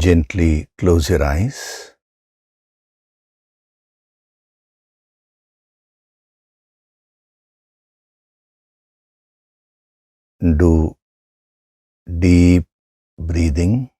Gently close your eyes. Do deep breathing.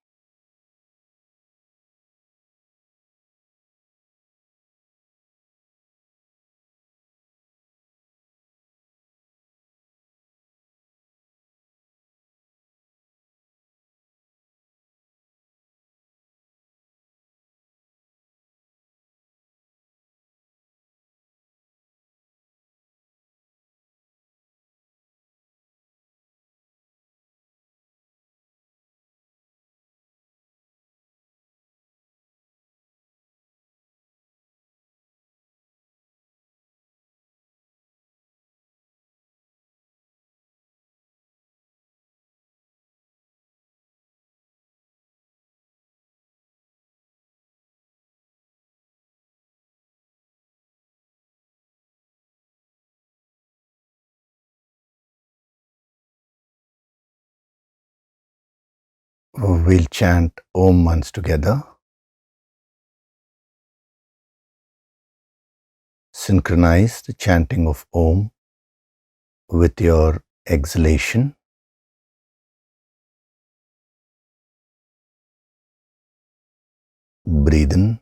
We'll chant Om once together. Synchronize the chanting of Om with your exhalation. Breathe in.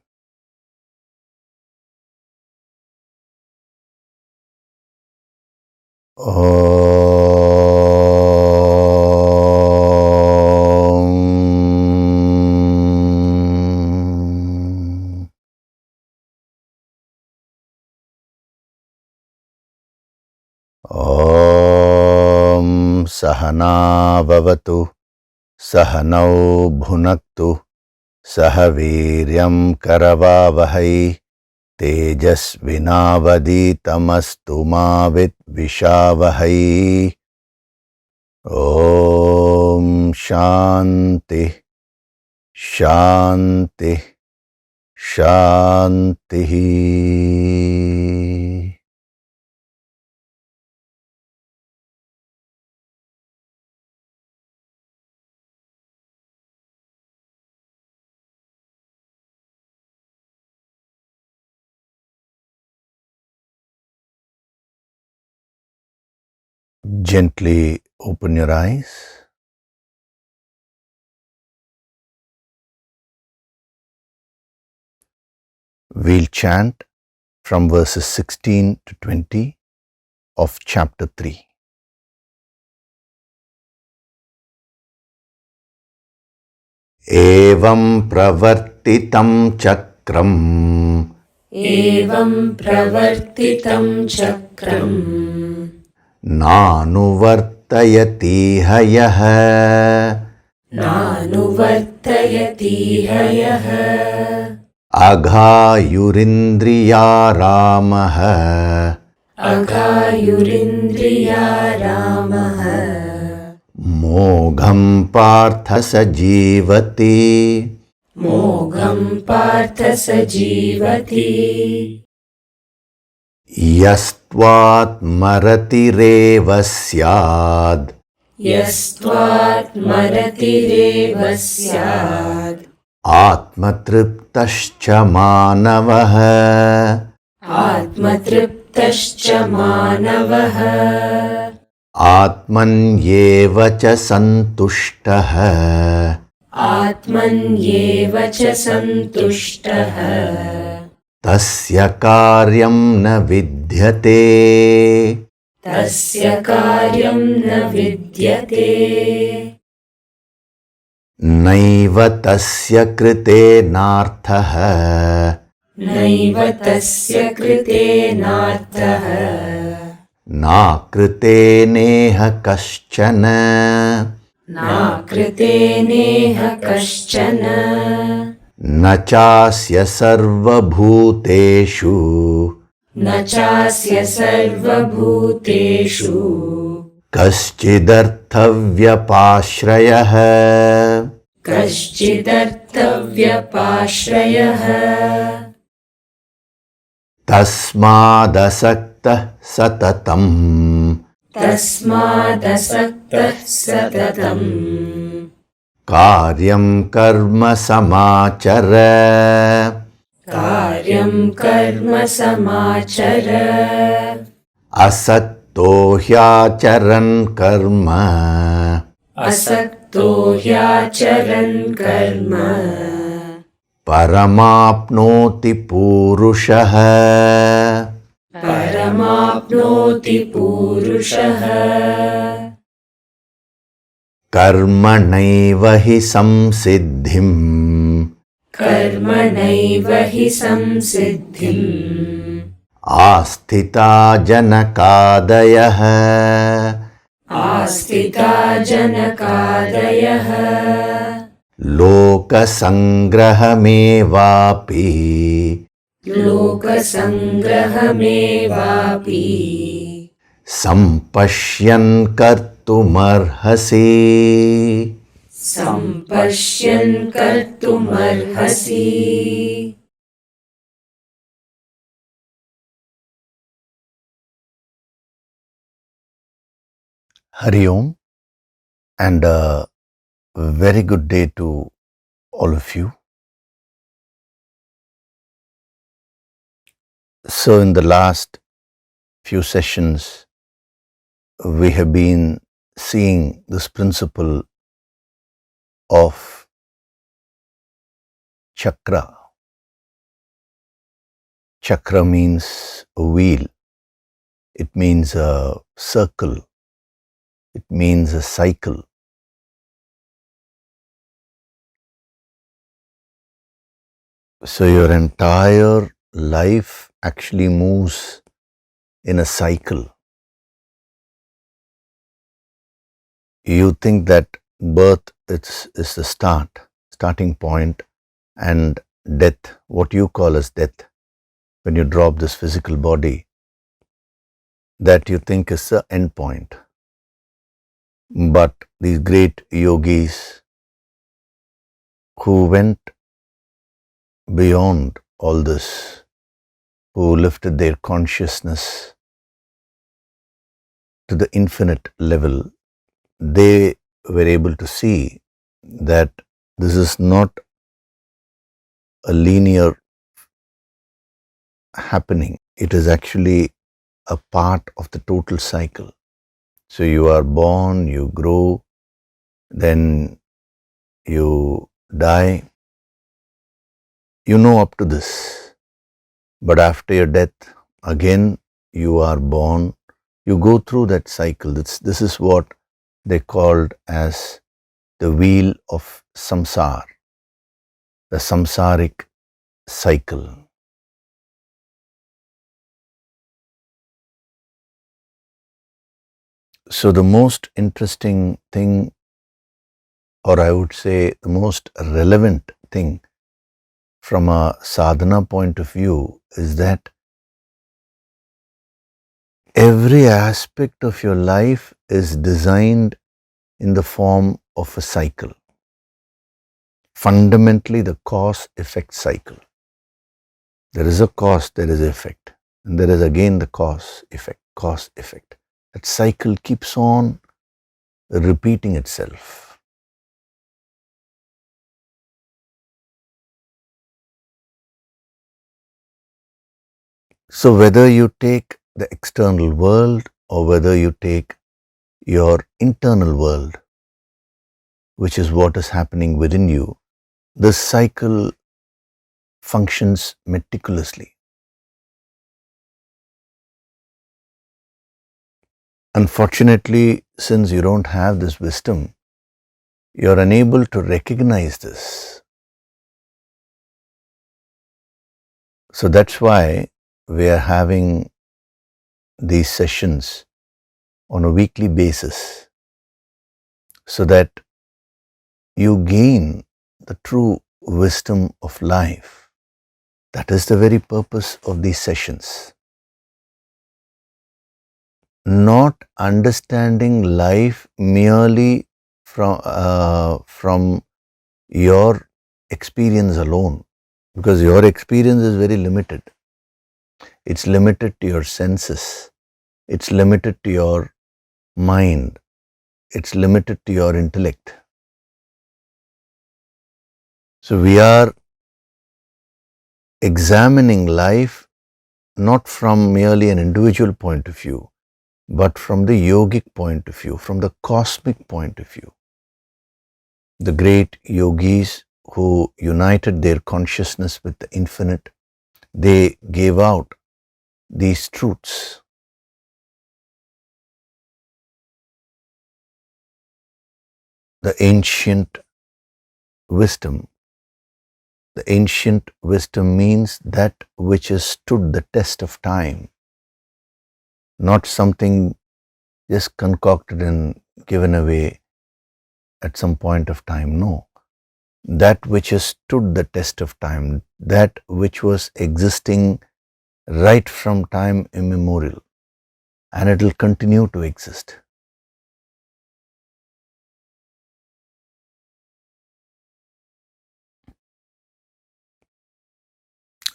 Om Sahana Bhavatu Sahanau Bhunaktu Sahaviryam Karavavahai Tejasvinavaditamastu ma vidvishavahai. Om Shanti Shanti Shanti. Gently open your eyes. We'll chant from verses 16 to 20 of chapter 3. Evam pravartitam chakram. Evam pravartitam chakram. Nanuvartayati hayah. Nanuvartayati hayah. Aghayurindriya ramah. Aghayurindriya ramah. Mogham partha sajivati. Mogham partha sajivati. Yastvat maratireva syad. Yastvat maratireva syad. Atmatriptascha manavah. Atmatriptascha manavah. Atmanyeva cha santushtah. Atmanyeva cha santushtah. Tasya karyam na vidyate. Tasya karyam na vidyate. Naiva tasya krite narthah. Naiva tasya krite narthah. Na krite neha kaschana. Na krite neha kaschana. Na chasya sarva bhuteshu. Na chasya sarva bhuteshu. Kaschidarthavyapashrayah. Kaschidarthavyapashrayah. Tasmadasaktah satatam. Tasmadasaktah satatam. कार्यं कर्म समाचर कार्यं कर्म समाचर असक्तो ह्याचरन् कर्म असक्तो ह्याचरन् कर्म परमाप्नोति पूरुषः परमाप्नोति पूरुषः कर्मणैव हि संसिद्धिम् कर्मणैव हि संसिद्धिम् आस्थिता जनकादयः आस्थिता जनकादयः लोकसङ्ग्रहमेवापि लोकसङ्ग्रहमेवापि सम्पश्यन् कर्तुमर्हसि सम्पश्यन् कर्तुमर्हसि Hari Om, and a very good day to all of you. So in the last few sessions, we have been seeing this principle of chakra. Chakra means a wheel. It means a circle. It means a cycle. So your entire life actually moves in a cycle. You think that birth is the starting point, and death, what you call as death, when you drop this physical body, that you think is the end point. But these great yogis who went beyond all this, who lifted their consciousness to the infinite level, they were able to see that this is not a linear happening. It is actually a part of the total cycle. So you are born, you grow, then you die. You know up to this. But after your death, again you are born. You go through that cycle. This is what they called as the wheel of samsara, the samsaric cycle. So the most interesting thing, or I would say the most relevant thing from a sadhana point of view, is that every aspect of your life is designed in the form of a cycle. Fundamentally, the cause-effect cycle. There is a cause, there is effect, and there is again the cause-effect. That cycle keeps on repeating itself. So whether you take the external world or whether you take your internal world, which is what is happening within you, this cycle functions meticulously. Unfortunately, since you don't have this wisdom, you're unable to recognize this. So that's why we are having these sessions on a weekly basis, so that you gain the true wisdom of life. That is the very purpose of these sessions. Not understanding life merely from your experience alone, because your experience is very limited. It's limited to your senses. It's limited to your mind. It's limited to your intellect. So we are examining life not from merely an individual point of view, but from the yogic point of view, from the cosmic point of view. The great yogis who united their consciousness with the infinite, they gave out these truths. The ancient wisdom. The ancient wisdom means that which has stood the test of time, not something just concocted and given away at some point of time. No. That which has stood the test of time, that which was existing right from time immemorial, and it will continue to exist.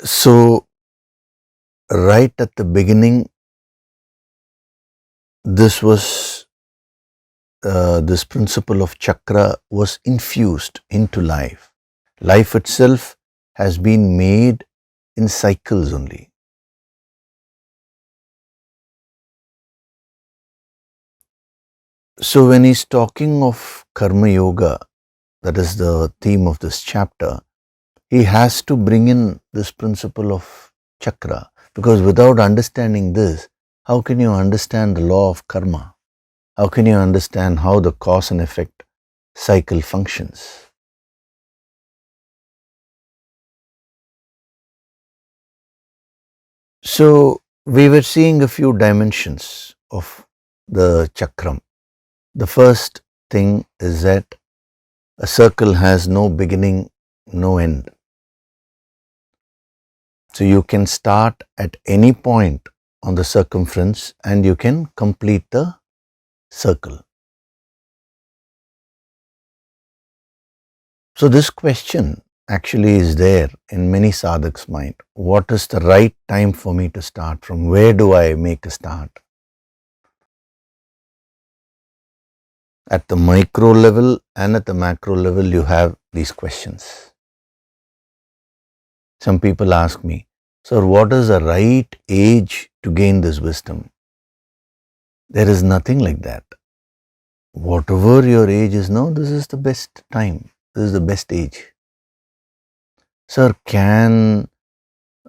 So, right at the beginning, this principle of chakra was infused into life. Life itself has been made in cycles only. So, when he's talking of karma yoga, that is the theme of this chapter, he has to bring in this principle of chakra, because without understanding this, how can you understand the law of karma? How can you understand how the cause and effect cycle functions? So, we were seeing a few dimensions of the chakram. The first thing is that a circle has no beginning, no end. So you can start at any point on the circumference and you can complete the circle. So this question actually is there in many sadhaks' mind. What is the right time for me to start? From where do I make a start? At the micro level and at the macro level, you have these questions. Some people ask me, sir, what is the right age to gain this wisdom? There is nothing like that. Whatever your age is now, this is the best time. This is the best age. Sir, can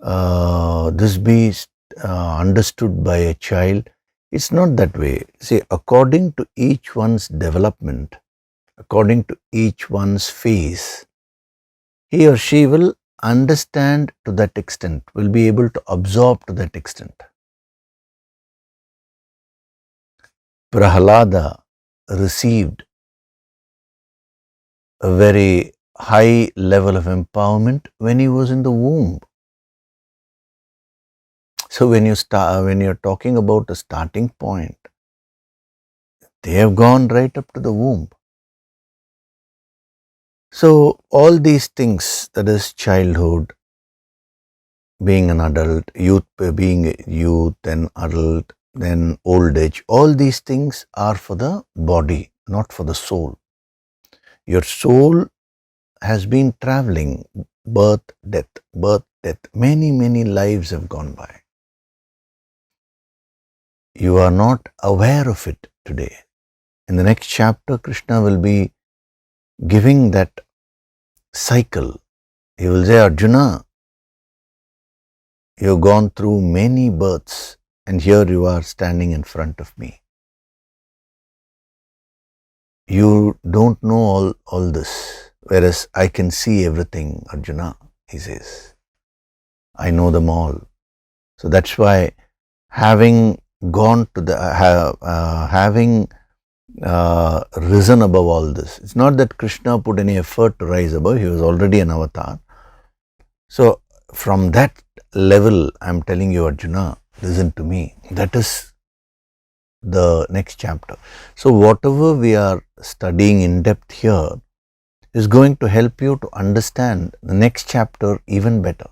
this be understood by a child? It's not that way. See, according to each one's development, according to each one's phase, he or she will understand to that extent, will be able to absorb to that extent. Prahalada received a very high level of empowerment when he was in the womb. So when you're talking about a starting point, they have gone right up to the womb. So all these things, that is childhood, being an adult, being a youth, then adult, then old age, all these things are for the body, not for the soul. Your soul has been traveling birth, death, birth, death. Many, many lives have gone by. You are not aware of it today. In the next chapter, Krishna will be giving that cycle. He will say, Arjuna, you have gone through many births and here you are standing in front of me. You don't know all this, whereas I can see everything, Arjuna, he says. I know them all. So that's why having gone to the, having risen above all this, it's not that Krishna put any effort to rise above, he was already an avatar. So from that level, I'm telling you, Arjuna, listen to me. That is the next chapter. So whatever we are studying in depth here is going to help you to understand the next chapter even better.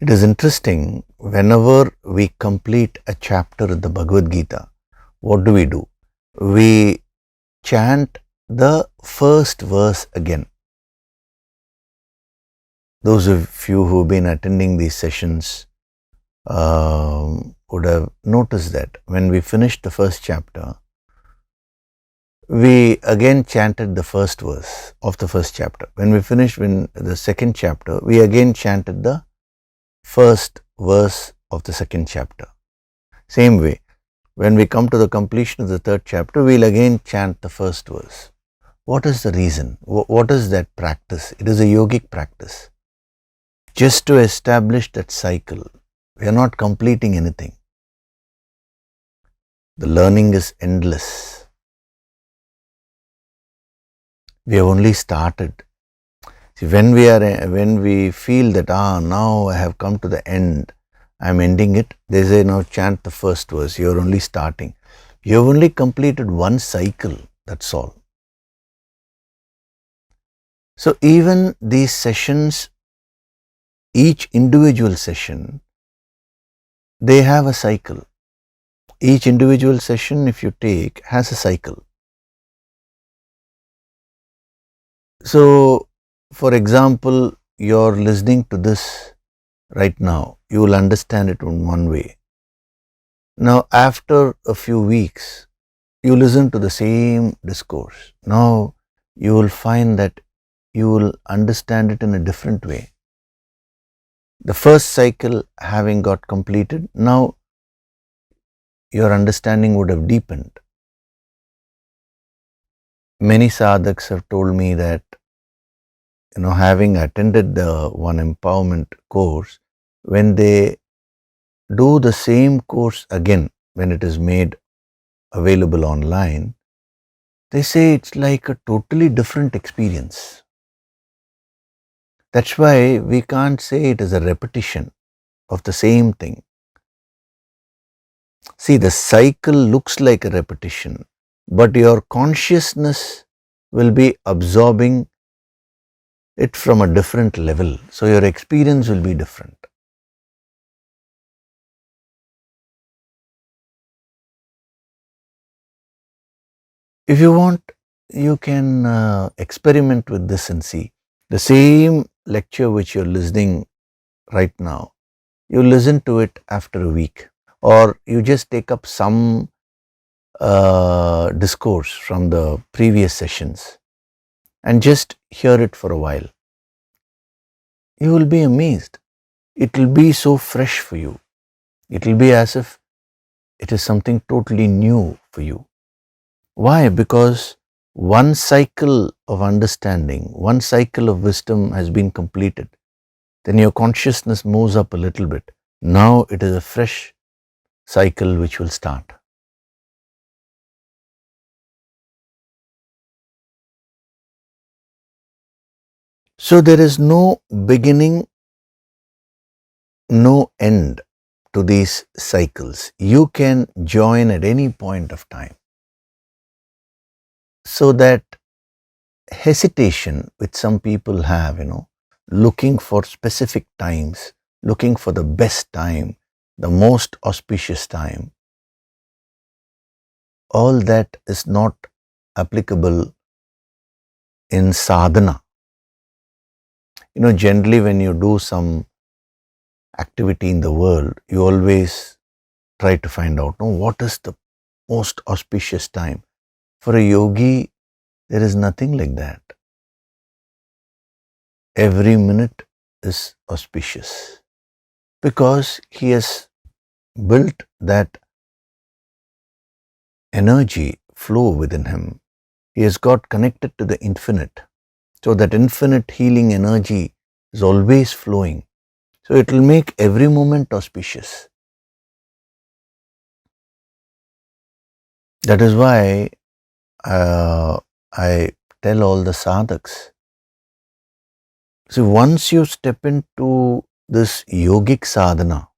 It is interesting, whenever we complete a chapter in the Bhagavad Gita, what do? We chant the first verse again. Those of you who've been attending these sessions would have noticed that when we finished the first chapter, we again chanted the first verse of the first chapter. When we finished the second chapter, we again chanted the first verse of the second chapter. Same way, when we come to the completion of the third chapter, we'll again chant the first verse. What is the reason? What is that practice? It is a yogic practice. Just to establish that cycle. We are not completing anything. The learning is endless. We have only started. See, when we feel that now I have come to the end, I am ending it, they say now chant the first verse. You are only starting. You have only completed one cycle. That's all. So even these sessions, each individual session, they have a cycle. Each individual session, if you take, has a cycle. So, for example, you're listening to this right now. You will understand it in one way. Now, after a few weeks, you listen to the same discourse. Now, you will find that you will understand it in a different way. The first cycle having got completed, now your understanding would have deepened. Many sadhaks have told me that, having attended the one empowerment course, when they do the same course again, when it is made available online, they say it's like a totally different experience. That's why we can't say it is a repetition of the same thing. See, the cycle looks like a repetition, but your consciousness will be absorbing it from a different level. So your experience will be different. If you want, you can experiment with this and see. The same lecture which you're listening right now, you listen to it after a week, or you just take up some discourse from the previous sessions and just hear it for a while. You will be amazed. It will be so fresh for you. It will be as if it is something totally new for you. Why? Because one cycle of understanding, one cycle of wisdom has been completed. Then your consciousness moves up a little bit. Now it is a fresh cycle which will start. So there is no beginning, no end to these cycles. You can join at any point of time. So that hesitation which some people have, looking for specific times, looking for the best time, the most auspicious time, all that is not applicable in sadhana. Generally when you do some activity in the world, you always try to find out, what is the most auspicious time. For a yogi, there is nothing like that. Every minute is auspicious because he has built that energy flow within him. He has got connected to the infinite. So that infinite healing energy is always flowing. So it will make every moment auspicious. That is why I tell all the sadhaks, see, once you step into this yogic sadhana,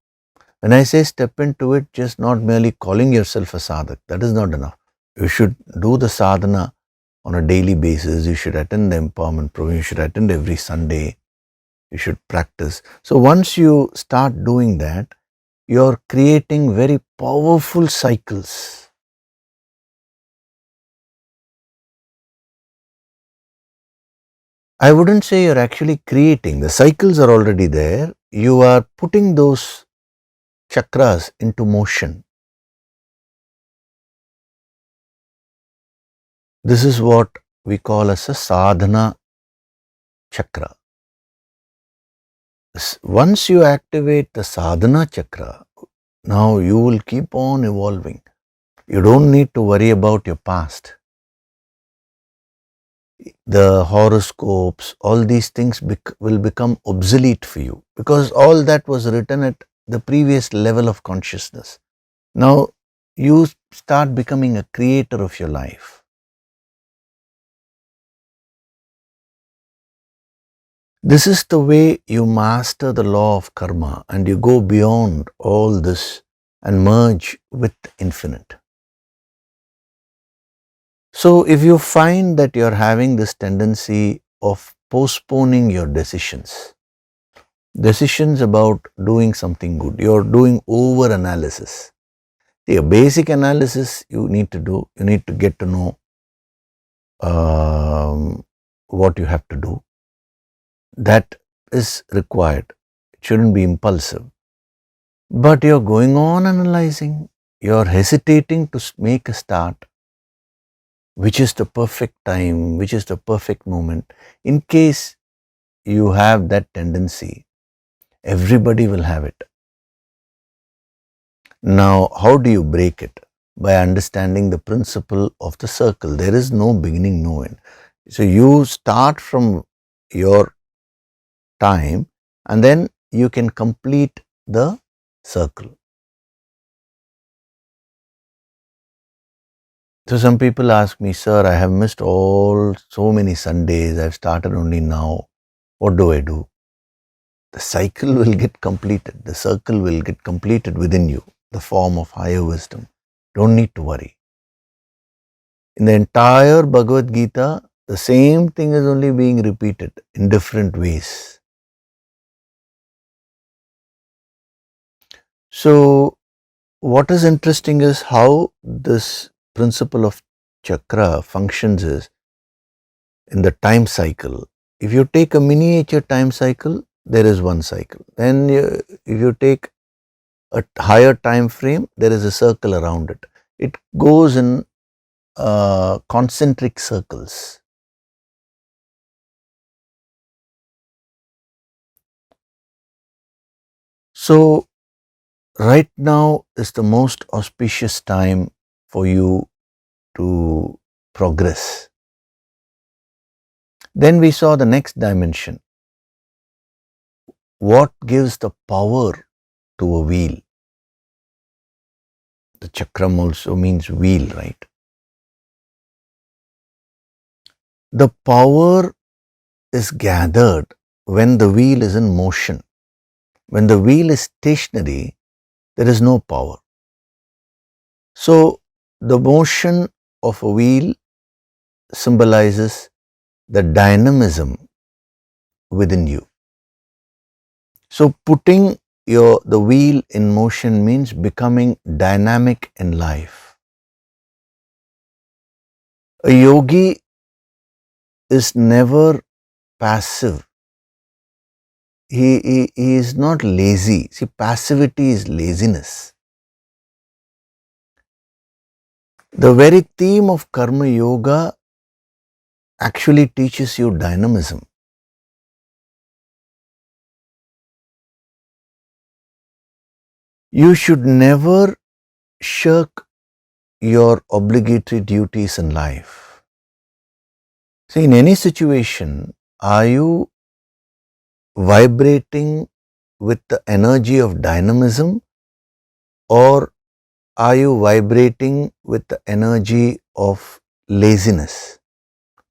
when I say step into it, just not merely calling yourself a sadhak, that is not enough. You should do the sadhana on a daily basis. You should attend the empowerment program. You should attend every Sunday. You should practice. So once you start doing that, you're creating very powerful cycles. I wouldn't say you're actually creating. The cycles are already there. You are putting those chakras into motion. This is what we call as a sadhana chakra. Once you activate the sadhana chakra, now you will keep on evolving. You don't need to worry about your past. The horoscopes, all these things will become obsolete for you because all that was written at the previous level of consciousness. Now you start becoming a creator of your life. This is the way you master the law of karma and you go beyond all this and merge with infinite. So if you find that you're having this tendency of postponing your decisions about doing something good, you're doing over analysis. A basic analysis you need to do, you need to get to know what you have to do. That is required. It shouldn't be impulsive. But you're going on analyzing, you're hesitating to make a start, which is the perfect time, which is the perfect moment. In case you have that tendency, everybody will have it. Now, how do you break it? By understanding the principle of the circle. There is no beginning, no end. So you start from your time and then you can complete the circle. So some people ask me, sir, I have missed so many Sundays. I've started only now. What do I do? The cycle will get completed. The circle will get completed within you, the form of higher wisdom. Don't need to worry. In the entire Bhagavad Gita, the same thing is only being repeated in different ways. So what is interesting is how this principle of chakra functions is in the time cycle. If you take a miniature time cycle, there is one cycle. Then if you take a higher time frame, there is a circle around it. It goes in concentric circles. So right now is the most auspicious time for you to progress. Then we saw the next dimension. What gives the power to a wheel? The chakram also means wheel, right? The power is gathered when the wheel is in motion. When the wheel is stationary, there is no power. So the motion of a wheel symbolizes the dynamism within you. So putting the wheel in motion means becoming dynamic in life. A yogi is never passive. He is not lazy. See, passivity is laziness. The very theme of karma yoga actually teaches you dynamism. You should never shirk your obligatory duties in life. See, in any situation, are you vibrating with the energy of dynamism or are you vibrating with the energy of laziness,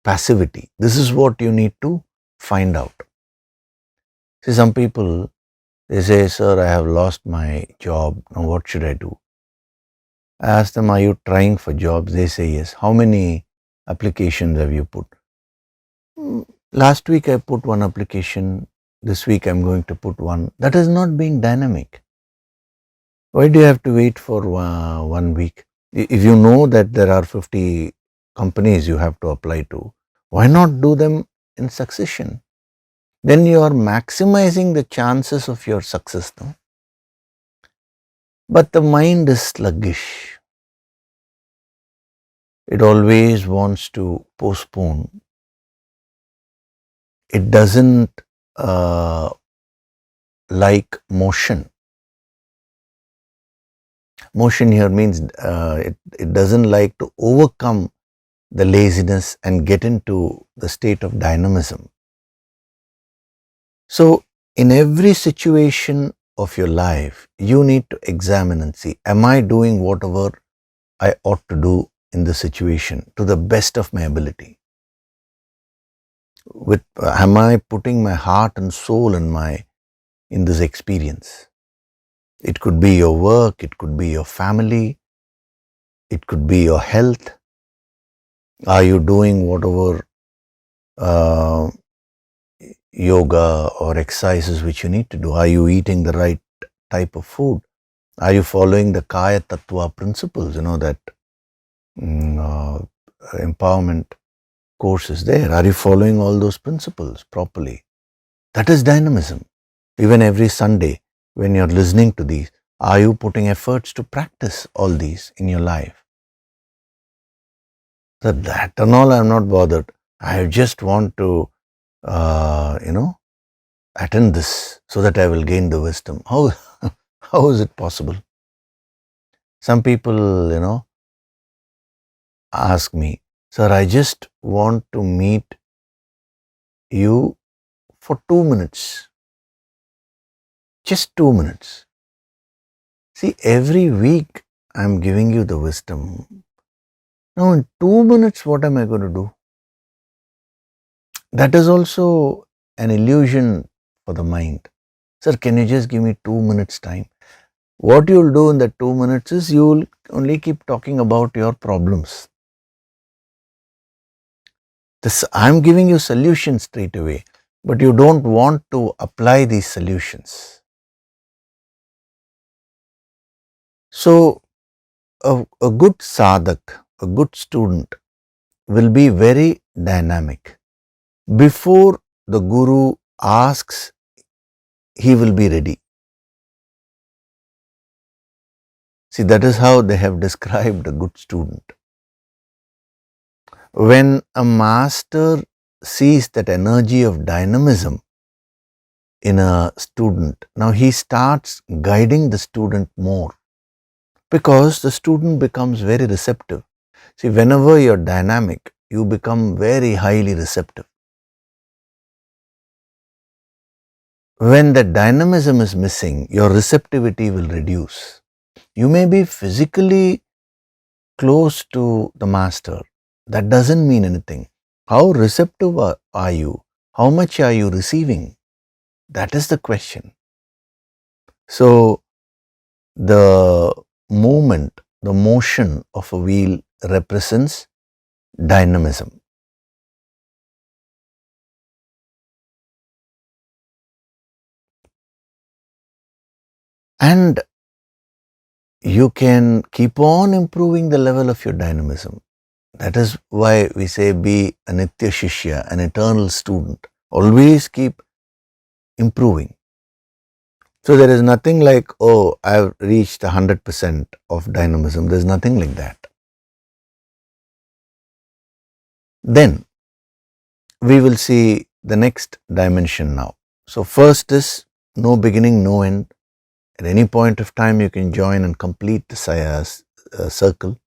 passivity? This is what you need to find out. See, some people, they say, sir, I have lost my job. Now what should I do? I ask them, are you trying for jobs? They say yes. How many applications have you put? Last week I put one application. This week I'm going to put one. That is not being dynamic. Why do you have to wait for 1 week? If you know that there are 50 companies you have to apply to, why not do them in succession, then you are maximizing the chances of your success. No? But the mind is sluggish. It always wants to postpone. It doesn't uh, like motion. Motion here means it doesn't like to overcome the laziness and get into the state of dynamism. So, in every situation of your life, you need to examine and see, am I doing whatever I ought to do in the situation to the best of my ability? Am I putting my heart and soul in this experience? It could be your work, it could be your family, it could be your health. Are you doing whatever yoga or exercises which you need to do? Are you eating the right type of food? Are you following the Kaya Tattva principles? You know that empowerment course is there. Are you following all those principles properly? That is dynamism. Even every Sunday when you're listening to these, are you putting efforts to practice all these in your life? So that and all I'm not bothered. I just want to, attend this so that I will gain the wisdom. How is it possible? Some people, ask me, sir, I just want to meet you for 2 minutes. Just 2 minutes. See, every week I'm giving you the wisdom. Now in 2 minutes, what am I going to do? That is also an illusion for the mind. Sir, can you just give me 2 minutes time? What you'll do in that 2 minutes is you'll only keep talking about your problems. I'm giving you solutions straight away, but you don't want to apply these solutions. So, a good sadhak, a good student will be very dynamic. Before the guru asks, he will be ready. See, that is how they have described a good student. When a master sees that energy of dynamism in a student, now he starts guiding the student more because the student becomes very receptive. See, whenever you're dynamic, you become very highly receptive. When the dynamism is missing, your receptivity will reduce. You may be physically close to the master. That doesn't mean anything. How receptive are you? How much are you receiving? That is the question. So, the movement, the motion of a wheel represents dynamism. And you can keep on improving the level of your dynamism. That is why we say be a Nitya Shishya, an eternal student. Always keep improving. So there is nothing like, oh, I've reached 100% of dynamism. There's nothing like that. Then we will see the next dimension now. So first is no beginning, no end. At any point of time, you can join and complete the circle.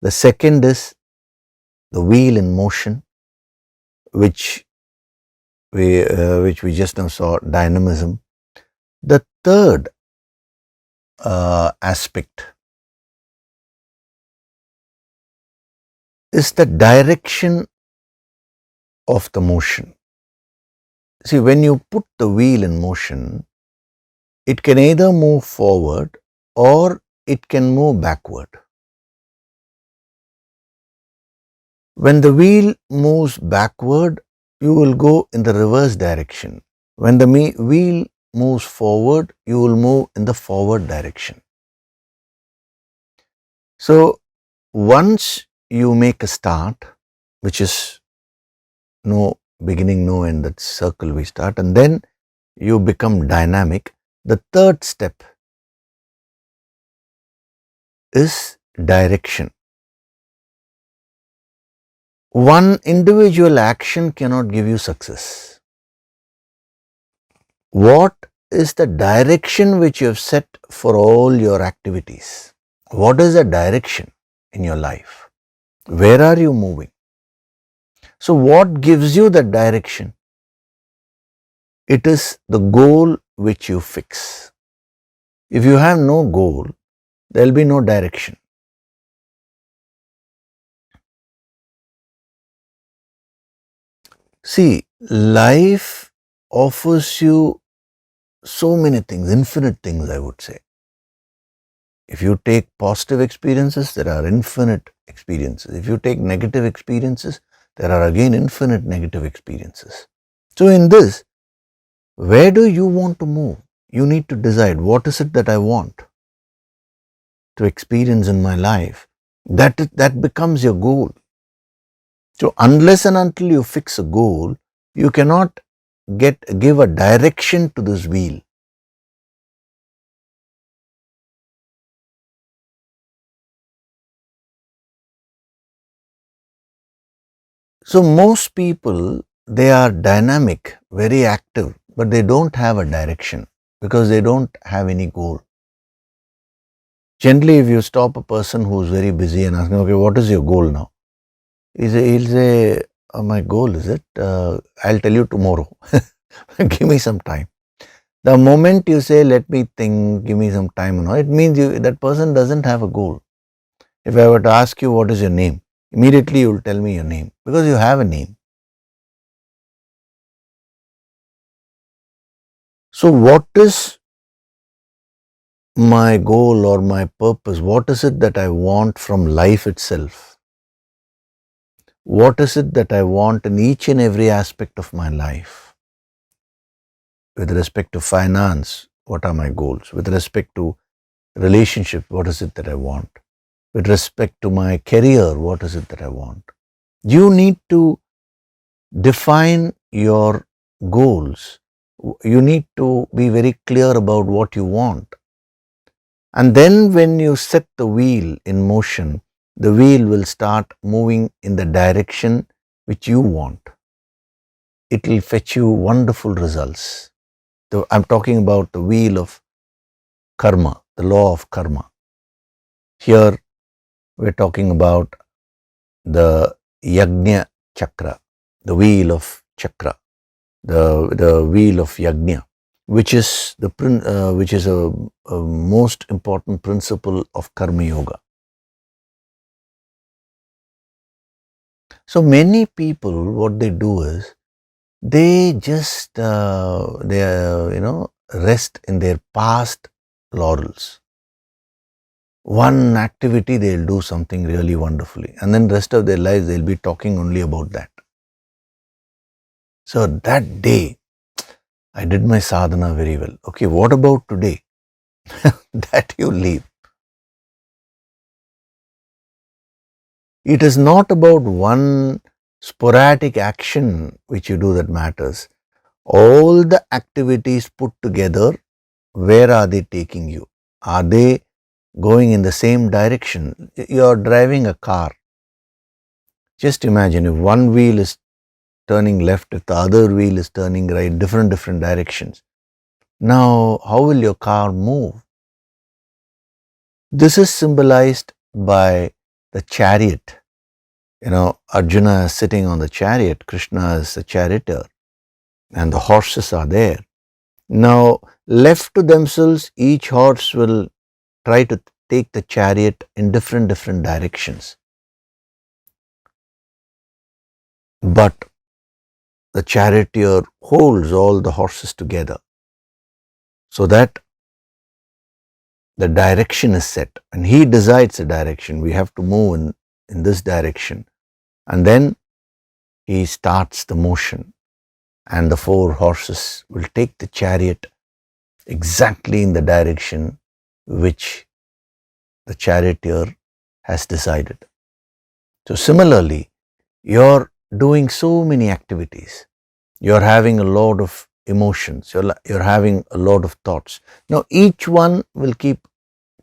The second is the wheel in motion, which we just now saw, dynamism. The third aspect is the direction of the motion. See, when you put the wheel in motion, it can either move forward or it can move backward. When the wheel moves backward, you will go in the reverse direction. When the wheel moves forward, you will move in the forward direction. So, once you make a start, which is beginning, no end, that circle we start, and then you become dynamic. The third step is direction. One individual action cannot give you success. What is the direction which you have set for all your activities? What is the direction in your life? Where are you moving? So what gives you that direction? It is the goal which you fix. If you have no goal, there will be no direction. See, life offers you so many things, infinite things, I would say. If you take positive experiences, there are infinite experiences. If you take negative experiences, there are again infinite negative experiences. So in this, where do you want to move? You need to decide, what is it that I want to experience in my life? That becomes your goal. So unless and until you fix a goal, you cannot give a direction to this wheel. So most people, they are dynamic, very active, but they don't have a direction because they don't have any goal. Generally, if you stop a person who's very busy and ask him, okay, what is your goal now? He'll say, oh, my goal is it? I'll tell you tomorrow. Give me some time. The moment you say, let me think, give me some time, it means that person doesn't have a goal. If I were to ask you, what is your name? Immediately you will tell me your name because you have a name. So what is my goal or my purpose? What is it that I want from life itself? What is it that I want in each and every aspect of my life? With respect to finance, what are my goals? With respect to relationship, what is it that I want? With respect to my career, what is it that I want? You need to define your goals. You need to be very clear about what you want. And then when you set the wheel in motion, the wheel will start moving in the direction which you want. It will fetch you wonderful results. I'm talking about the wheel of karma, the law of karma. Here we're talking about the yajna chakra, the wheel of chakra, the wheel of yajna, which is a most important principle of karma yoga. So many people, what they do is they just rest in their past laurels. One activity they'll do something really wonderfully, and then rest of their lives they'll be talking only about that. So that day, I did my sadhana very well. Okay, what about today? That you leave. It is not about one sporadic action which you do that matters. All the activities put together, where are they taking you? Are they going in the same direction? You are driving a car. Just imagine if one wheel is turning left, if the other wheel is turning right, different directions. Now, how will your car move? This is symbolized by the chariot. Arjuna is sitting on the chariot, Krishna is the charioteer, and the horses are there. Now, left to themselves, each horse will try to take the chariot in different directions. But the charioteer holds all the horses together so that the direction is set, and he decides the direction. We have to move in this direction, and then he starts the motion, and the four horses will take the chariot exactly in the direction which the charioteer has decided. So similarly, you're doing so many activities. You're having a lot of emotions, you're having a lot of thoughts. Now each one will keep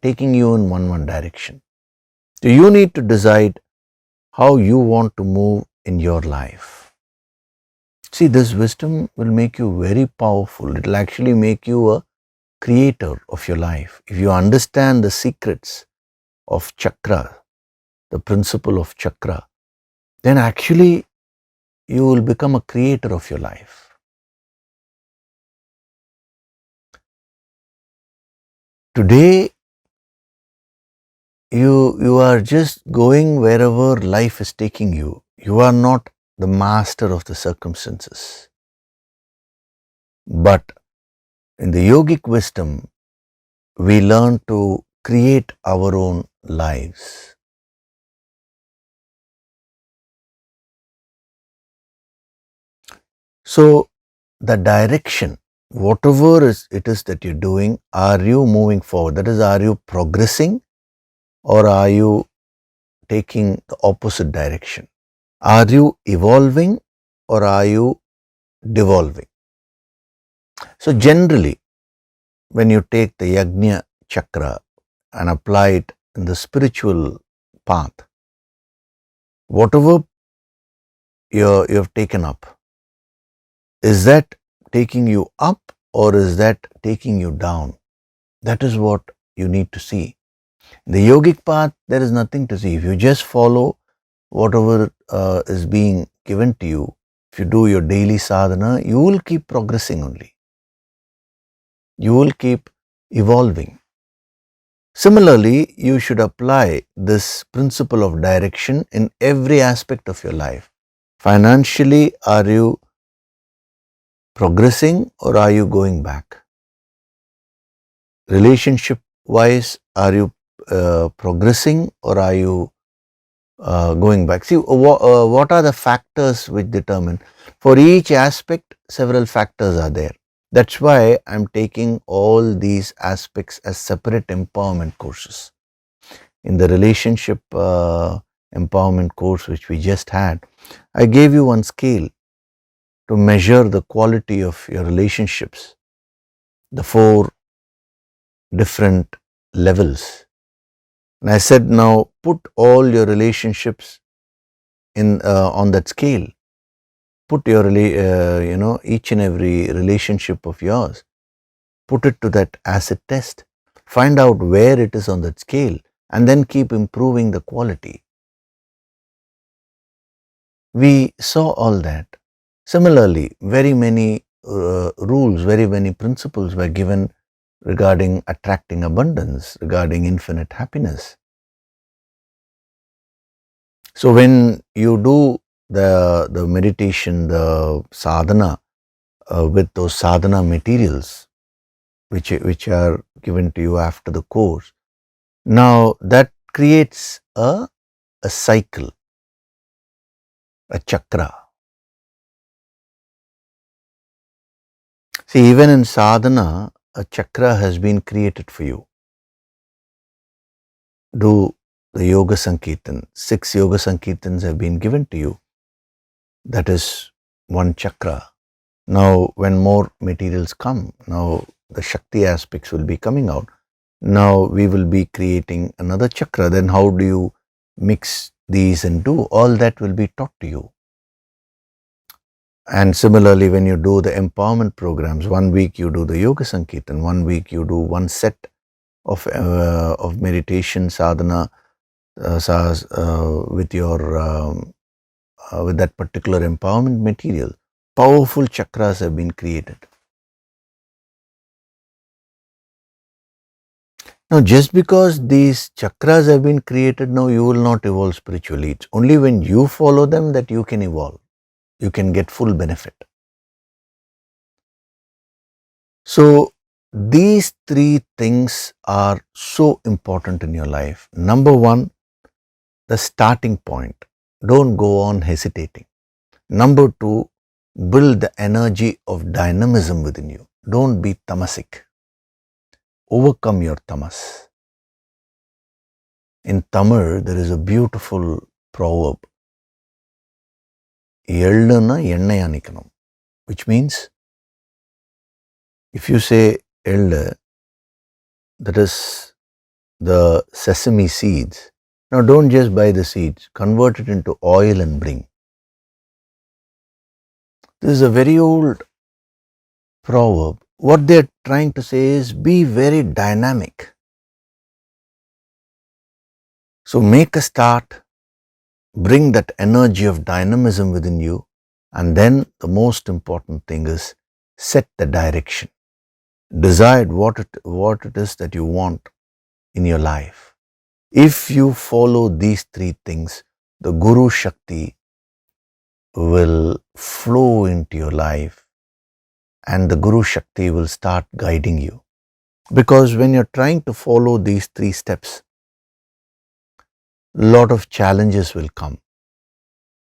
taking you in one direction. So you need to decide how you want to move in your life. See, this wisdom will make you very powerful. It will actually make you a creator of your life. If you understand the secrets of chakra, the principle of chakra, then actually you will become a creator of your life. Today, you are just going wherever life is taking you. You are not the master of the circumstances. But in the yogic wisdom, we learn to create our own lives. So the direction, whatever it is that you're doing, are you moving forward? That is, are you progressing or are you taking the opposite direction? Are you evolving or are you devolving? So generally, when you take the yajna chakra and apply it in the spiritual path, whatever you have taken up, is that taking you up or is that taking you down? That is what you need to see. In the yogic path, there is nothing to see. If you just follow whatever is being given to you, if you do your daily sadhana, you will keep progressing only. You will keep evolving. Similarly, you should apply this principle of direction in every aspect of your life. Financially, are you progressing or are you going back? Relationship wise, are you progressing or are you going back? See, what are the factors which determine? For each aspect, several factors are there. That's why I'm taking all these aspects as separate empowerment courses. In the relationship empowerment course which we just had, I gave you one scale to measure the quality of your relationships, the 4 different levels. And I said, now put all your relationships in on that scale. Put your each and every relationship of yours, put it to that acid test. Find out where it is on that scale and then keep improving the quality. We saw all that. Similarly, very many rules, very many principles were given regarding attracting abundance, regarding infinite happiness. So when you do the meditation, the sadhana with those sadhana materials which are given to you after the course, now that creates a cycle, a chakra. See, even in sadhana, a chakra has been created for you. Do the yoga sankirtan. 6 yoga sankirtans have been given to you. That is one chakra. Now, when more materials come, now the Shakti aspects will be coming out. Now we will be creating another chakra. Then how do you mix these and do? All that will be taught to you. And similarly, when you do the empowerment programs, 1 week you do the yoga sankirtan, 1 week you do one set of meditation sadhana with your with that particular empowerment material. Powerful chakras have been created. Now, just because these chakras have been created, now you will not evolve spiritually. It's only when you follow them that you can evolve. You can get full benefit. So, these 3 things are so important in your life. Number 1, the starting point. Don't go on hesitating. Number 2, build the energy of dynamism within you. Don't be tamasic. Overcome your tamas. In Tamil, there is a beautiful proverb. எள்ளுன்னா எண்ணெய் அணிக்கணும், which means if you say elder, that is the sesame seeds. Now don't just buy the seeds, convert it into oil and bring. This is a very old proverb. What they're trying to say is be very dynamic. So make a start, bring that energy of dynamism within you, and then the most important thing is set the direction. Decide what it is that you want in your life. If you follow these three things, the Guru Shakti will flow into your life and the Guru Shakti will start guiding you. Because when you're trying to follow these three steps, a lot of challenges will come.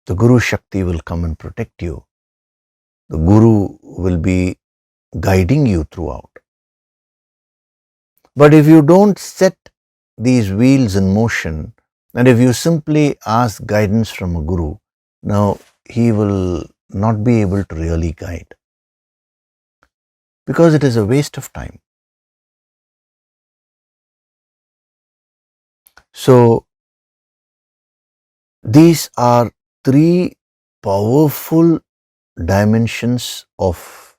The Guru Shakti will come and protect you. The Guru will be guiding you throughout. But if you don't set these wheels in motion, and if you simply ask guidance from a Guru, now he will not be able to really guide. Because it is a waste of time. So, these are three powerful dimensions of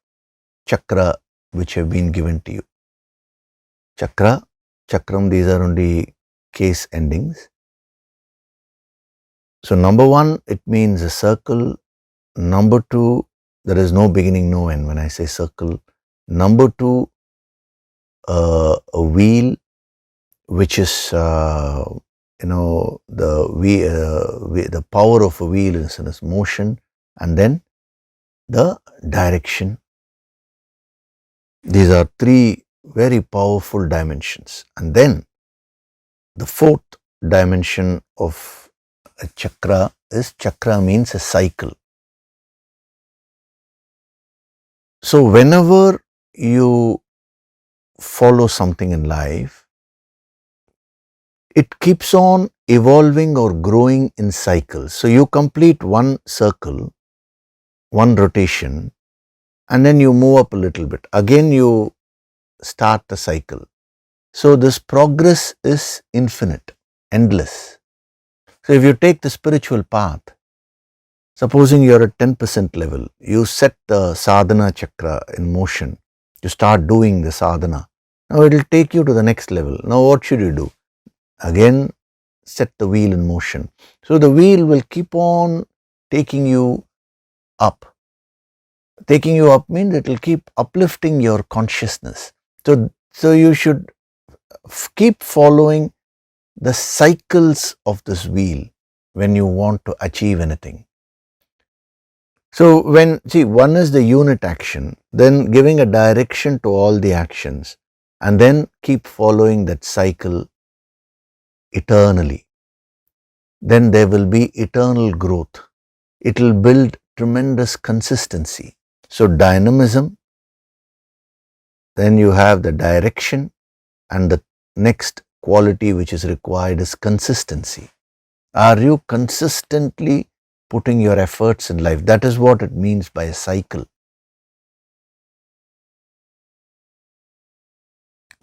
chakra which have been given to you. Chakra, chakram, these are only case endings. So number one, it means a circle. Number two, there is no beginning, no end when I say circle. Number two, a wheel, which is the power of a wheel is in its motion, and then the direction. These are three very powerful dimensions. And then the fourth dimension of a chakra means a cycle. So whenever you follow something in life, it keeps on evolving or growing in cycles. So you complete one circle, one rotation, and then you move up a little bit. Again you start the cycle. So this progress is infinite, endless. So if you take the spiritual path, supposing you're at 10% level, you set the sadhana chakra in motion, you start doing the sadhana. Now it will take you to the next level. Now what should you do? Again, set the wheel in motion. So the wheel will keep on taking you up. Taking you up means it will keep uplifting your consciousness. So you should keep following the cycles of this wheel when you want to achieve anything. So one is the unit action, then giving a direction to all the actions, and then keep following that cycle eternally. Then there will be eternal growth. It will build tremendous consistency. So dynamism, then you have the direction, and the next quality which is required is consistency. Are you consistently putting your efforts in life? That is what it means by a cycle.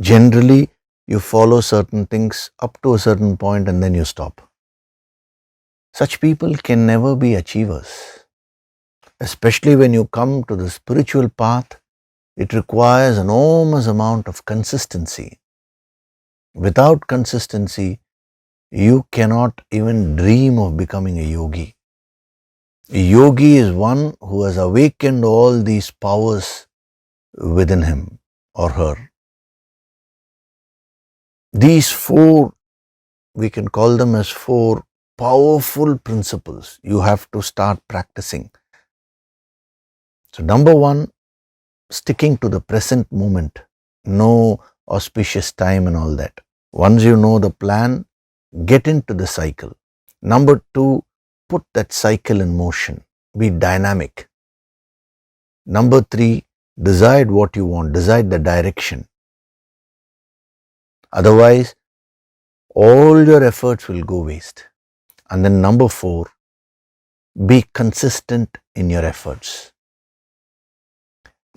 Generally, you follow certain things up to a certain point and then you stop. Such people can never be achievers. Especially when you come to the spiritual path, it requires an enormous amount of consistency. Without consistency, you cannot even dream of becoming a yogi. A yogi is one who has awakened all these powers within him or her. These four, we can call them as four powerful principles you have to start practicing. So number one, sticking to the present moment, no auspicious time and all that. Once you know the plan, get into the cycle. Number two, put that cycle in motion. Be dynamic. Number three, decide what you want. Decide the direction. Otherwise, all your efforts will go waste. And then number four, be consistent in your efforts.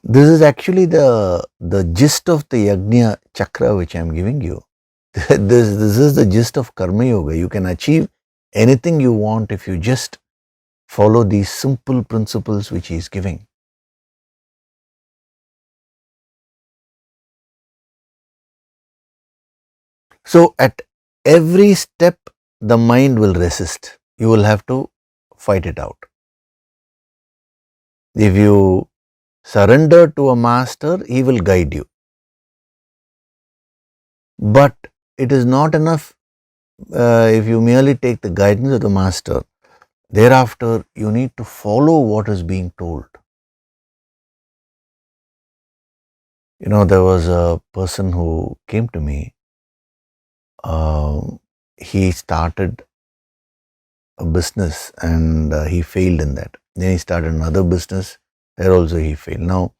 This is actually the gist of the yajna chakra which I am giving you. This is the gist of karma yoga. You can achieve anything you want if you just follow these simple principles which he is giving. So at every step, the mind will resist. You will have to fight it out. If you surrender to a master, he will guide you. But it is not enough if you merely take the guidance of the master. Thereafter, you need to follow what is being told. You know, there was a person who came to me. He started a business and he failed in that. Then he started another business. There also he failed. Now,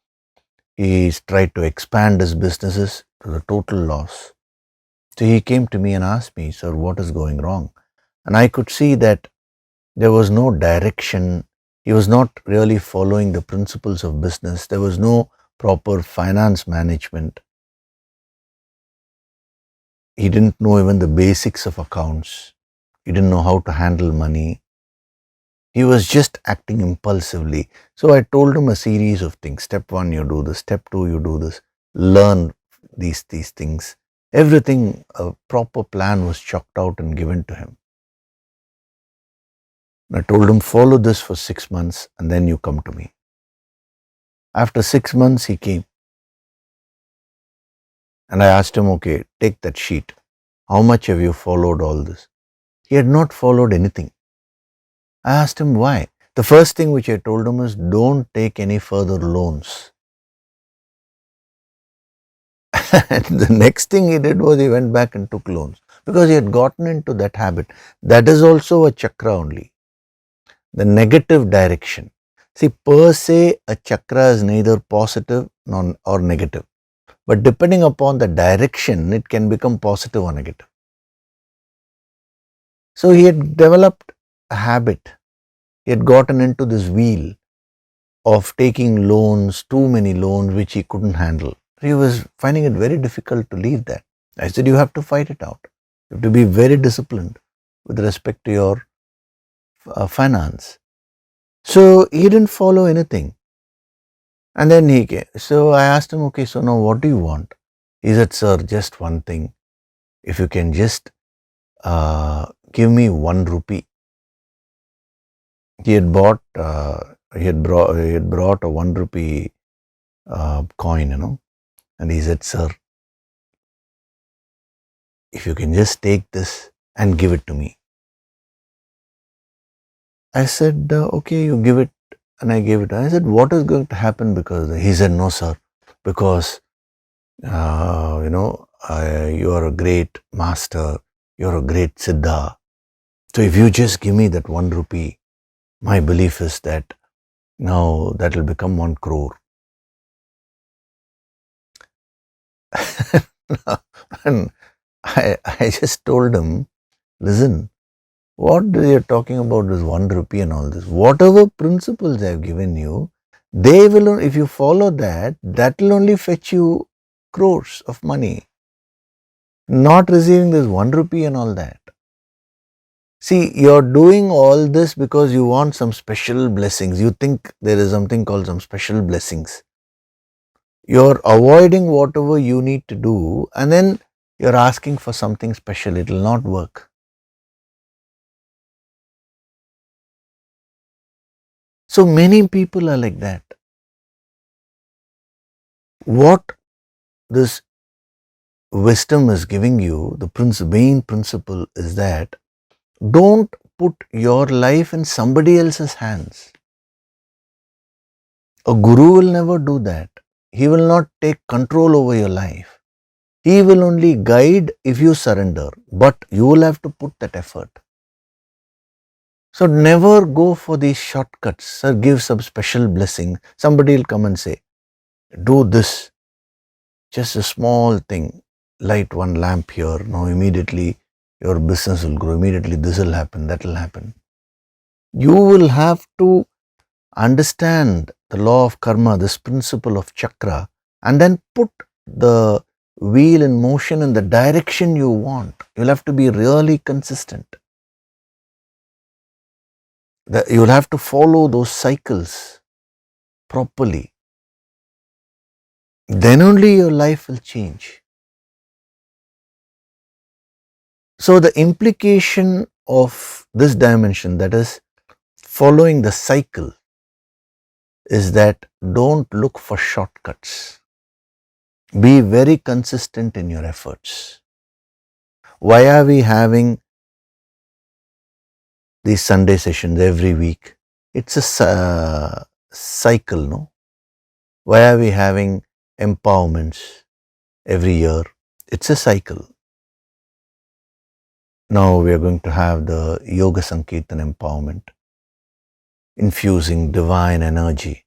he's tried to expand his businesses to the total loss. So he came to me and asked me, "Sir, what is going wrong?" And I could see that there was no direction. He was not really following the principles of business. There was no proper finance management. He didn't know even the basics of accounts. He didn't know how to handle money. He was just acting impulsively. So I told him a series of things. Step 1, you do this. Step 2, you do this. Learn these things. Everything, a proper plan was chalked out and given to him. I told him, follow this for 6 months and then you come to me. After 6 months, he came. And I asked him, okay, take that sheet. How much have you followed all this? He had not followed anything. I asked him why. The first thing which I told him is, don't take any further loans. And the next thing he did was he went back and took loans because he had gotten into that habit. That is also a chakra only. The negative direction. See, per se, a chakra is neither positive nor negative. But depending upon the direction, it can become positive or negative. So he had developed a habit. He had gotten into this wheel of taking loans, too many loans, which he couldn't handle. He was finding it very difficult to leave that. I said, you have to fight it out. You have to be very disciplined with respect to your finance. So he didn't follow anything. And then he came. So I asked him, okay, so now what do you want? He said, sir, just one thing. If you can just give me 1 rupee. He had bought, he had brought a 1 rupee coin, and he said, sir, if you can just take this and give it to me. I said, okay, you give it, and I gave it. I said, what is going to happen because? He said, no, sir, because, you are a great master, you're a great siddha. So if you just give me that 1 rupee, my belief is that now that will become 1 crore. And I just told him, listen, what you're talking about is 1 rupee and all this. Whatever principles I've given you, they will, if you follow that, that will only fetch you crores of money. Not receiving this 1 rupee and all that. See, you're doing all this because you want some special blessings. You think there is something called some special blessings. You're avoiding whatever you need to do and then you're asking for something special. It will not work. So many people are like that. What this wisdom is giving you, the main principle is that don't put your life in somebody else's hands. A guru will never do that. He will not take control over your life. He will only guide if you surrender, but you will have to put that effort. So never go for these shortcuts or give some special blessing. Somebody will come and say, do this, just a small thing, light 1 lamp here. Now immediately your business will grow. Immediately this will happen, that will happen. You will have to understand the law of karma, this principle of chakra, and then put the wheel in motion in the direction you want. You'll have to be really consistent. You'll have to follow those cycles properly. Then only your life will change. So the implication of this dimension, that is following the cycle, is that don't look for shortcuts. Be very consistent in your efforts. Why are we having these Sunday sessions every week? It's a cycle, no? Why are we having empowerments every year? It's a cycle. Now we are going to have the Yoga Sankirtan empowerment, infusing divine energy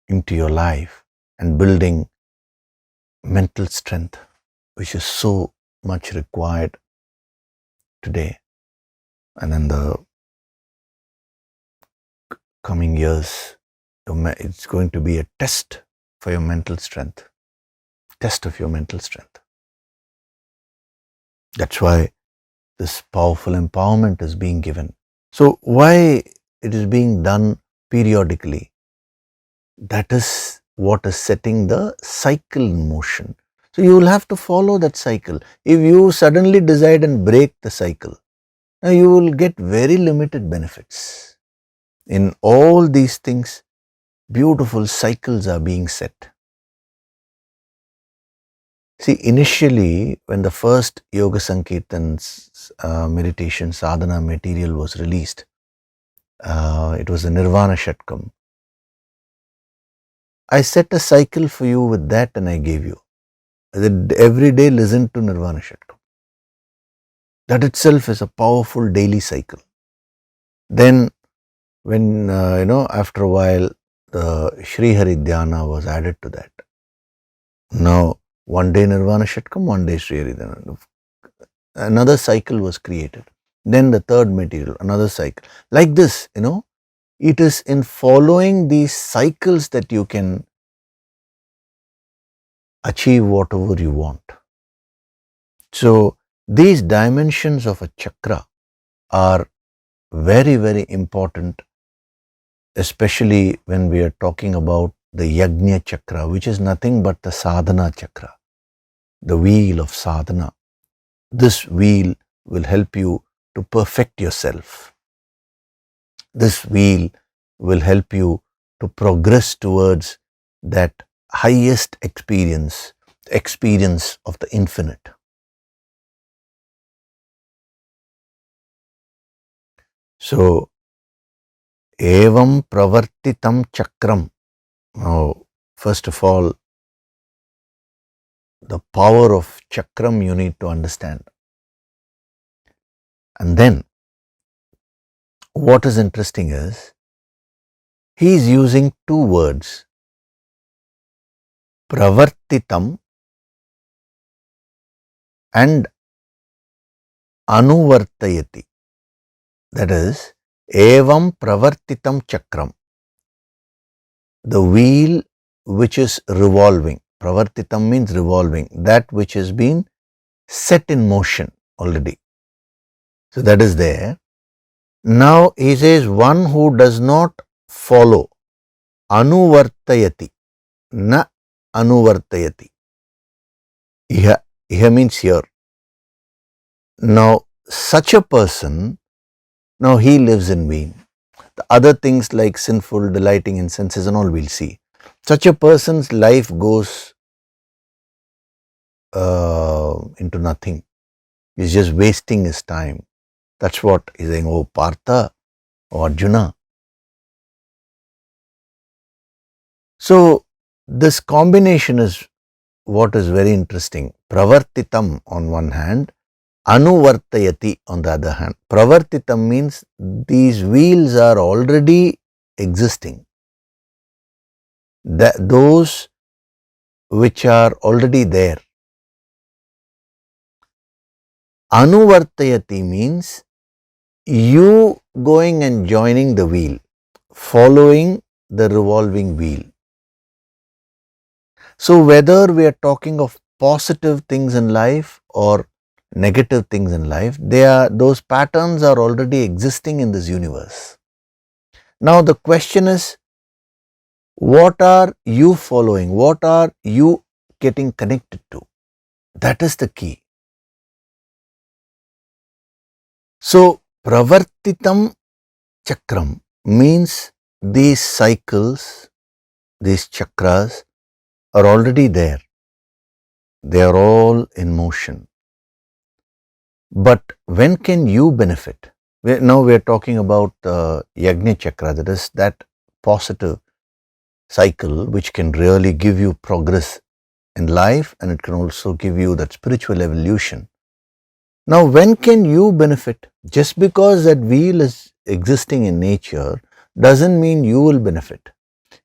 into your life and building mental strength, which is so much required today and in the coming years. It's going to be a test for your mental strength, test of your mental strength. That's why this powerful empowerment is being given. So why it is being done periodically? That is what is setting the cycle in motion. So you will have to follow that cycle. If you suddenly decide and break the cycle, now you will get very limited benefits. In all these things, beautiful cycles are being set. See, initially, when the first Yoga Sankirtan's meditation sadhana material was released, it was the Nirvana Shatkam. I set a cycle for you with that and I gave you. Every day listen to Nirvana Shatkam. That itself is a powerful daily cycle. Then when, after a while, the Sri Hari Dhyana was added to that. Now, one day Nirvana Shatkam, one day Sri Hari Dhyana. Another cycle was created. Then the third material, another cycle. Like this, it is in following these cycles that you can achieve whatever you want. So, these dimensions of a chakra are very, very important, especially when we are talking about the Yajna chakra, which is nothing but the sadhana chakra, the wheel of sadhana. This wheel will help you to perfect yourself. This wheel will help you to progress towards that highest experience of the infinite. So, evam pravartitam chakram. Now, first of all, the power of chakram you need to understand. And then, what is interesting is, he is using two words, pravartitam and anuvartayati. That is, evam pravartitam chakram. The wheel which is revolving. Pravartitam means revolving. That which has been set in motion already. So that is there. Now he says one who does not follow. Anuvartayati. Na anuvartayati. Iha means here. Now such a person, now he lives in vain. The other things like sinful, delighting in senses and all we'll see. Such a person's life goes into nothing. He's just wasting his time. That's what he's saying, oh Partha, oh Arjuna. So this combination is what is very interesting. Pravartitam on one hand, anuvartayati on the other hand. Pravartitam means these wheels are already existing. Those which are already there. Anuvartayati means you going and joining the wheel, following the revolving wheel. So whether we are talking of positive things in life or negative things in life, those patterns are already existing in this universe. Now the question is, what are you following? What are you getting connected to? That is the key. So pravartitam chakram means these cycles, these chakras are already there. They are all in motion. But when can you benefit? Now we are talking about Yagna chakra, that is that positive cycle which can really give you progress in life, and it can also give you that spiritual evolution. Now when can you benefit? Just because that wheel is existing in nature doesn't mean you will benefit.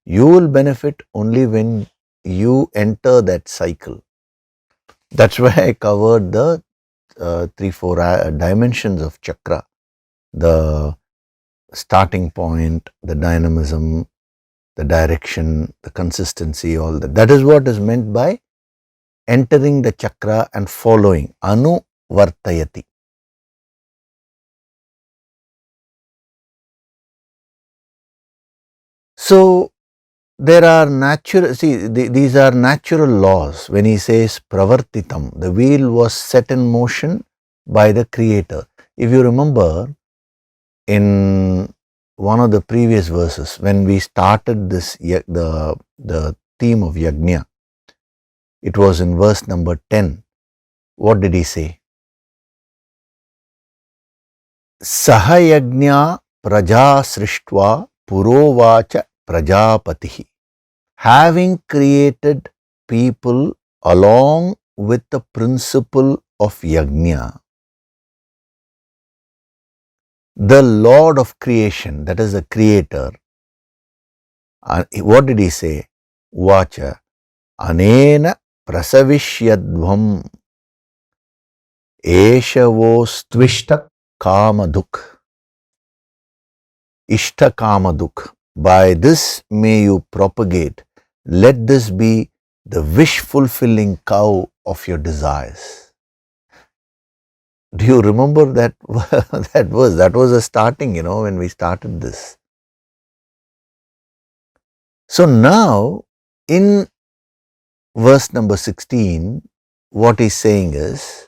You will benefit only when you enter that cycle. That's why I covered the 3-4 dimensions of chakra: the starting point, the dynamism, the direction, the consistency, all that. That is what is meant by entering the chakra and following. Anuvartayati. So there are these are natural laws. When he says pravartitam, the wheel was set in motion by the creator. If you remember, in one of the previous verses, when we started this, the theme of Yajna, it was in verse number 10. What did he say? Sahayajna praja srishtva purovacha prajapatihi. Having created people along with the principle of Yajna, the Lord of creation, that is the creator, what did he say? Vacha anena prasavishyadvam eshavostvishta kamaduk. Ishta kamaduk. By this may you propagate. Let this be the wish fulfilling cow of your desires. Do you remember that that verse? That was a starting, when we started this. So now in verse number 16, what he's saying is,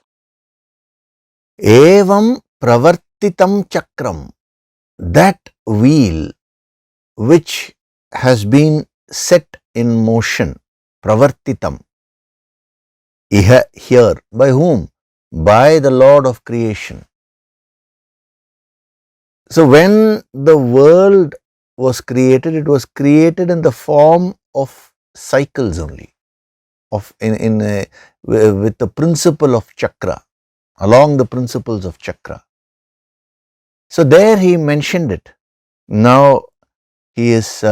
evam pravartitam chakram, that wheel which has been set in motion, pravartitam, here, by whom? By the Lord of creation. So when the world was created, it was created in the form of cycles only, with the principle of chakra, along the principles of chakra. So there he mentioned it. Now he is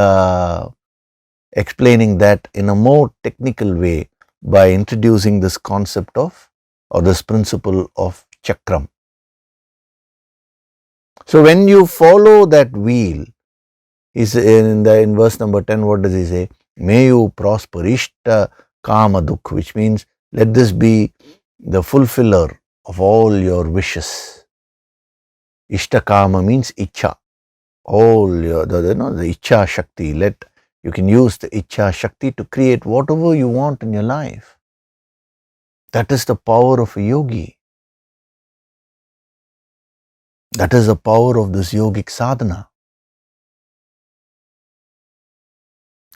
explaining that in a more technical way by introducing this concept of, or this principle of chakram. So when you follow that wheel, is in verse number 10, what does he say? May you prosper, ishta kamaduk, which means let this be the fulfiller of all your wishes. Ishta kama means icha. All your, the icha shakti. You can use the icha shakti to create whatever you want in your life. That is the power of a yogi. That is the power of this yogic sadhana.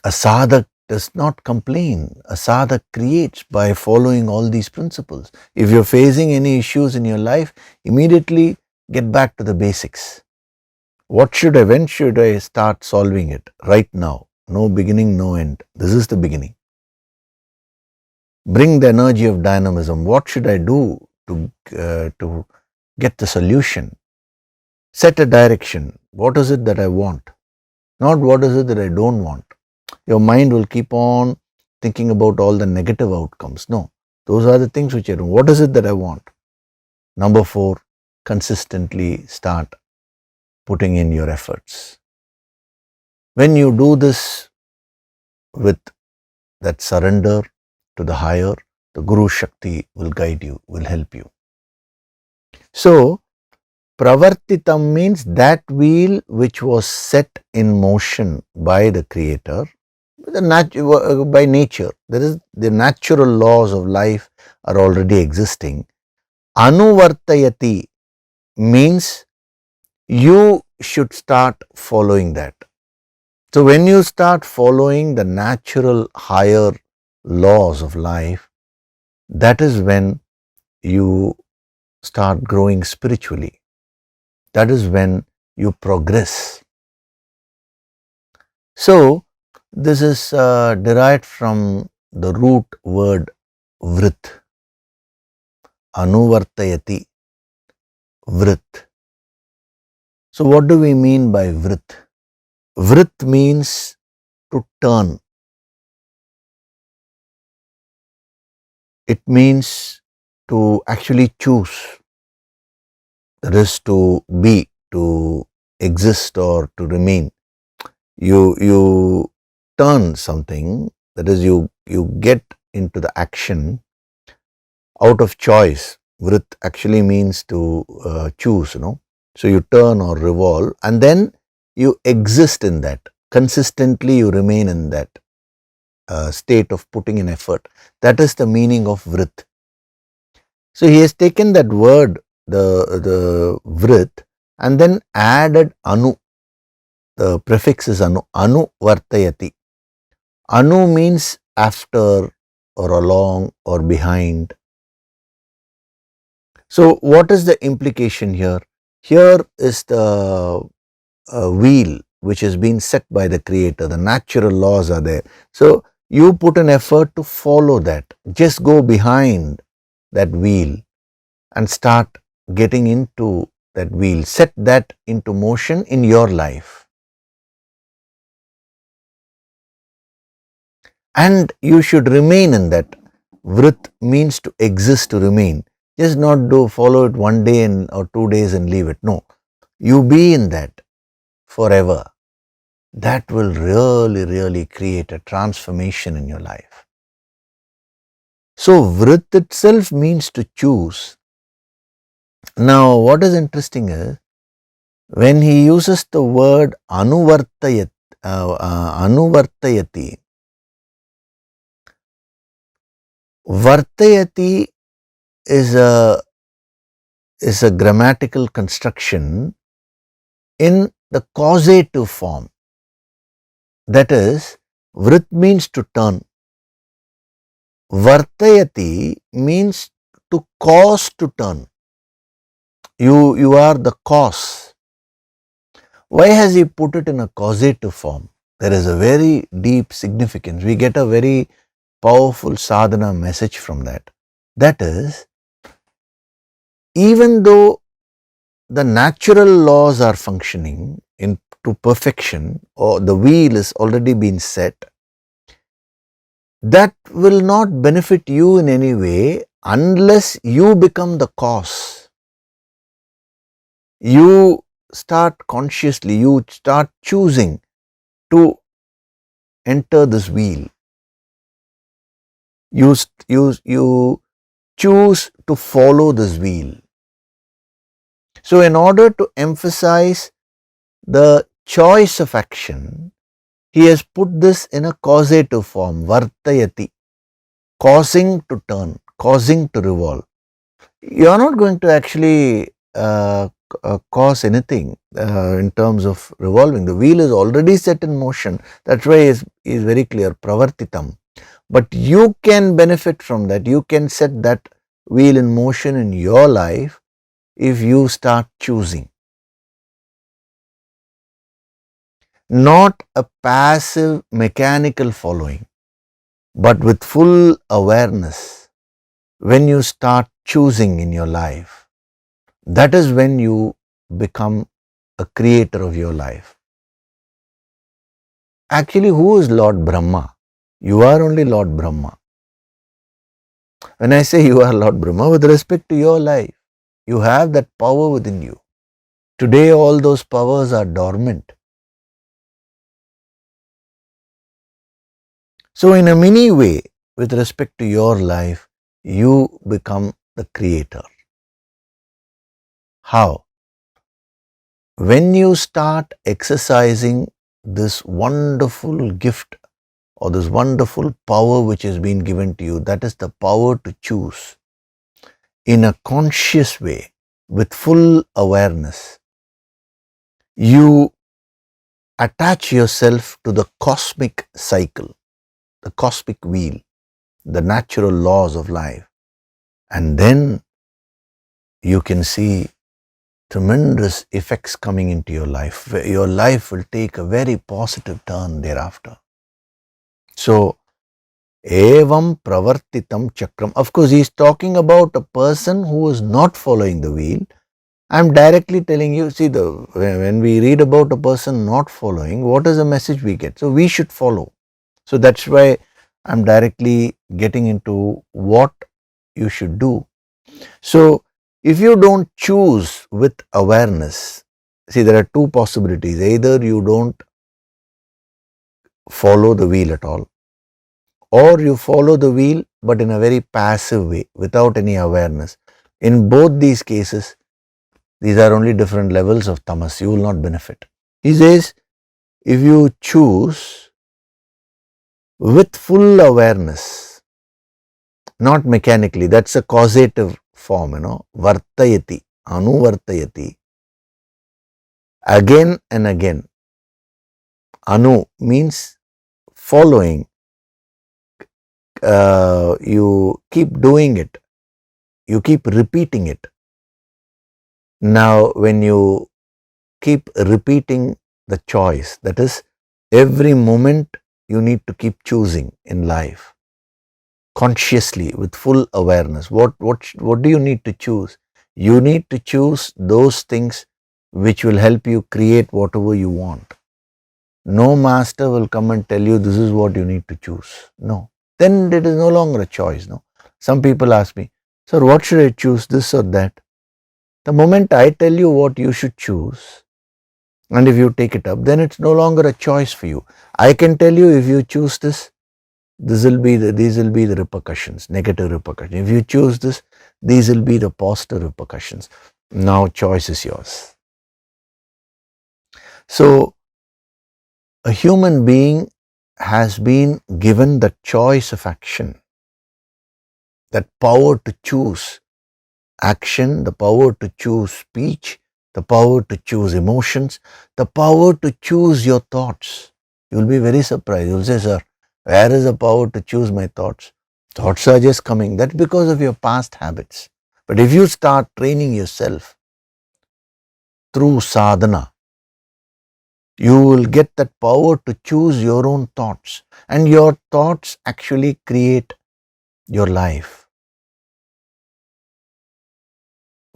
A sadhak does not complain. A sadhak creates by following all these principles. If you're facing any issues in your life, immediately get back to the basics. When should I start solving it? Right now. No beginning, no end. This is the beginning. Bring the energy of dynamism. What should I do to get the solution? Set a direction. What is it that I want? Not what is it that I don't want. Your mind will keep on thinking about all the negative outcomes. No, those are the things which I do. What is it that I want? Number 4, consistently start putting in your efforts. When you do this with that surrender to the higher, the Guru Shakti will guide you, will help you. So, pravartitam means that wheel which was set in motion by the Creator, by nature. There is the natural laws of life are already existing. Anuvartayati means you should start following that. So when you start following the natural higher laws of life, that is when you start growing spiritually. That is when you progress. So this is derived from the root word vrit. Anuvartayati, vrit. So what do we mean by vrit? Vrit means to turn. It means to actually choose. That is to be, to exist or to remain. You turn something, that is you get into the action out of choice. Vrit actually means to choose, So you turn or revolve and then you exist in that. Consistently you remain in that state of putting in effort. That is the meaning of vrit. So he has taken that word, the vrit, and then added anu. The prefix is anu. Anu vartayati. Anu means after or along or behind. So what is the implication here? Here is the wheel which has been set by the Creator. The natural laws are there. So you put an effort to follow that. Just go behind that wheel and start getting into that wheel. Set that into motion in your life. And you should remain in that. Vrit means to exist, to remain. Just not follow it one day or 2 days and leave it. No. You be in that forever. That will really create a transformation in your life. So vrit itself means to choose. Now what is interesting is, when he uses the word anuvartayati, vartayati is a grammatical construction in the causative form. That is, vrit means to turn. Vartayati means to cause to turn. You are the cause. Why has he put it in a causative form? There is a very deep significance. We get a very powerful sadhana message from that. That is, even though the natural laws are functioning to perfection, or the wheel is already been set, that will not benefit you in any way unless you become the cause. You start consciously, you start choosing to enter this wheel. You choose to follow this wheel. So in order to emphasize the choice of action, he has put this in a causative form, vartayati, causing to turn, causing to revolve. You are not going to actually cause anything in terms of revolving. The wheel is already set in motion. That's why he is very clear, pravartitam. But you can benefit from that. You can set that wheel in motion in your life if you start choosing. Not a passive mechanical following, but with full awareness. When you start choosing in your life, that is when you become a creator of your life. Actually, who is Lord Brahma? You are only Lord Brahma. When I say you are Lord Brahma, with respect to your life, you have that power within you. Today all those powers are dormant. So in a mini way, with respect to your life, you become the creator. How? When you start exercising this wonderful gift or this wonderful power which has been given to you, that is the power to choose in a conscious way with full awareness, you attach yourself to the cosmic cycle, the cosmic wheel, the natural laws of life, and then you can see tremendous effects coming into your life. Your life will take a very positive turn thereafter. So, evam pravartitam chakram. Of course, he is talking about a person who is not following the wheel. I am directly telling you, see, when we read about a person not following, what is the message we get? So, we should follow. So, that's why I am directly getting into what you should do. So, if you don't choose with awareness, see, there are two possibilities. Either you don't follow the wheel at all, or you follow the wheel but in a very passive way without any awareness. In both these cases, these are only different levels of tamas. You will not benefit. He says, if you choose with full awareness, not mechanically, that's a causative form, vartayati, anuvartayati, again and again. Anu means following. You keep doing it. You keep repeating it. Now, when you keep repeating the choice, that is, every moment you need to keep choosing in life consciously with full awareness. What do you need to choose? You need to choose those things which will help you create whatever you want. No master will come and tell you this is what you need to choose. No. Then it is no longer a choice. No. Some people ask me, sir, what should I choose, this or that? The moment I tell you what you should choose, and if you take it up, then it's no longer a choice for you. I can tell you, if you choose this, these will be the repercussions, negative repercussions. If you choose this, these will be the positive repercussions. Now choice is yours. So a human being has been given the choice of action, that power to choose action, the power to choose speech, the power to choose emotions, the power to choose your thoughts. You will be very surprised. You will say, sir, where is the power to choose my thoughts? Thoughts are just coming. That's because of your past habits. But if you start training yourself through sadhana, you will get that power to choose your own thoughts. And your thoughts actually create your life.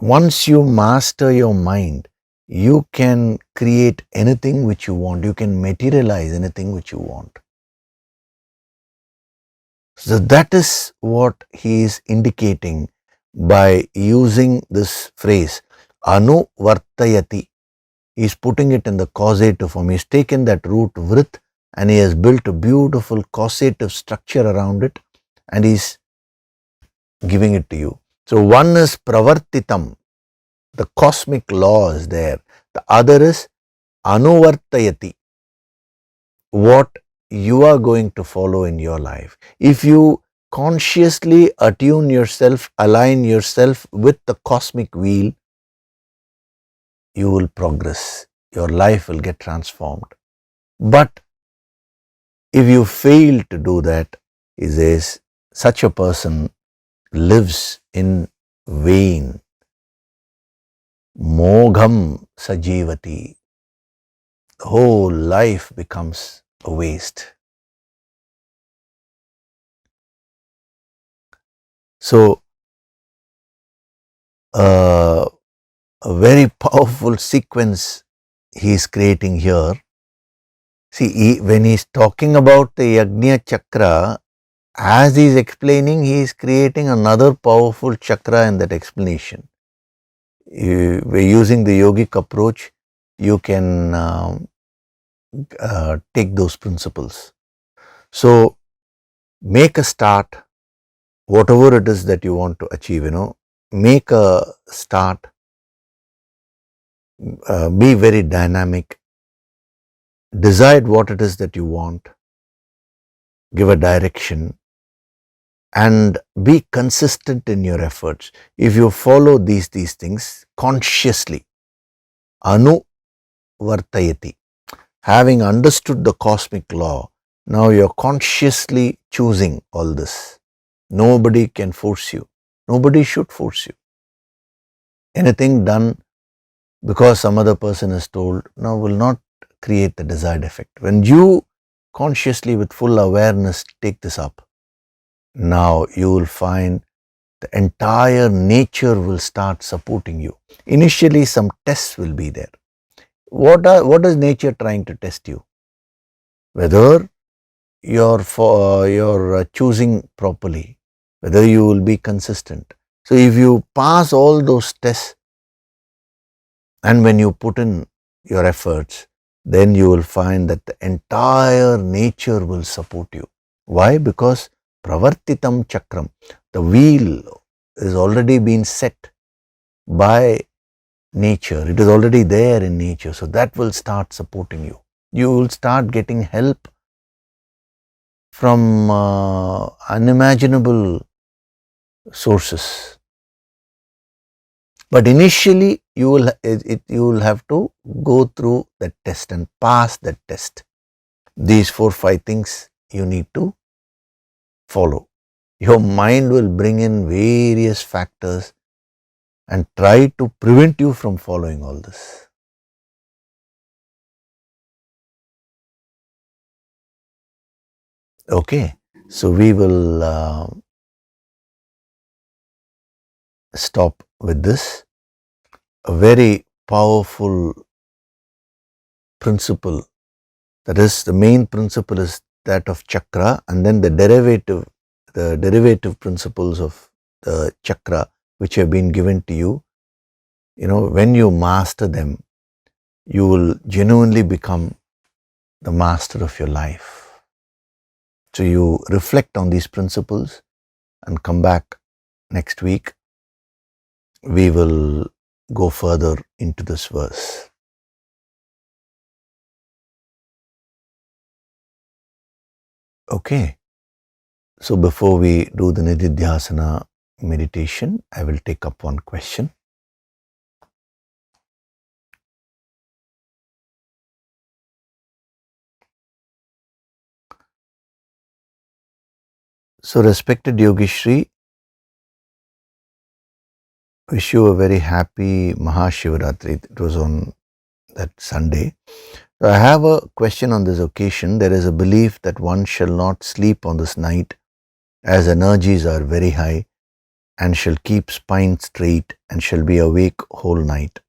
Once you master your mind, you can create anything which you want. You can materialize anything which you want. So that is what he is indicating by using this phrase, anuvartayati. He is putting it in the causative form. He has taken that root vrit and he has built a beautiful causative structure around it and he is giving it to you. So one is pravartitam, the cosmic law is there. The other is anuvartayati, what you are going to follow in your life. If you consciously attune yourself, align yourself with the cosmic wheel, you will progress. Your life will get transformed. But if you fail to do that, he says, such a person lives in vain. Mogham sajivati. The whole life becomes a waste. So, a very powerful sequence he is creating here. See, when he is talking about the Yajna chakra, as he is explaining, he is creating another powerful chakra in that explanation. Using the yogic approach, you can take those principles. So, make a start, whatever it is that you want to achieve, make a start, be very dynamic, decide what it is that you want, give a direction, and be consistent in your efforts. If you follow these things consciously, anuvartayati, having understood the cosmic law, now you're consciously choosing all this. Nobody can force you. Nobody should force you. Anything done because some other person is told now will not create the desired effect. When you consciously with full awareness take this up, now you will find the entire nature will start supporting you. Initially some tests will be there. What is nature trying to test you? Whether you're choosing properly, whether you will be consistent. So if you pass all those tests and when you put in your efforts, then you will find that the entire nature will support you. Why? Because pravartitam chakram, the wheel is already been set by nature. It is already there in nature. So that will start supporting you. You will start getting help from unimaginable sources. But initially you will have to go through that test and pass that test. These 4-5 things you need to follow. Your mind will bring in various factors and try to prevent you from following all this. Okay, so we will stop with this. A very powerful principle, that is the main principle is that of chakra, and then the derivative principles of the chakra which have been given to you. When you master them, you will genuinely become the master of your life. So you reflect on these principles and come back next week. We will go further into this verse. Okay. So before we do the Nididhyasana meditation, I will take up one question. So respected Yogishri, wish you a very happy Mahashivratri. It was on that Sunday. So I have a question on this occasion. There is a belief that one shall not sleep on this night as energies are very high and shall keep spine straight and shall be awake whole night.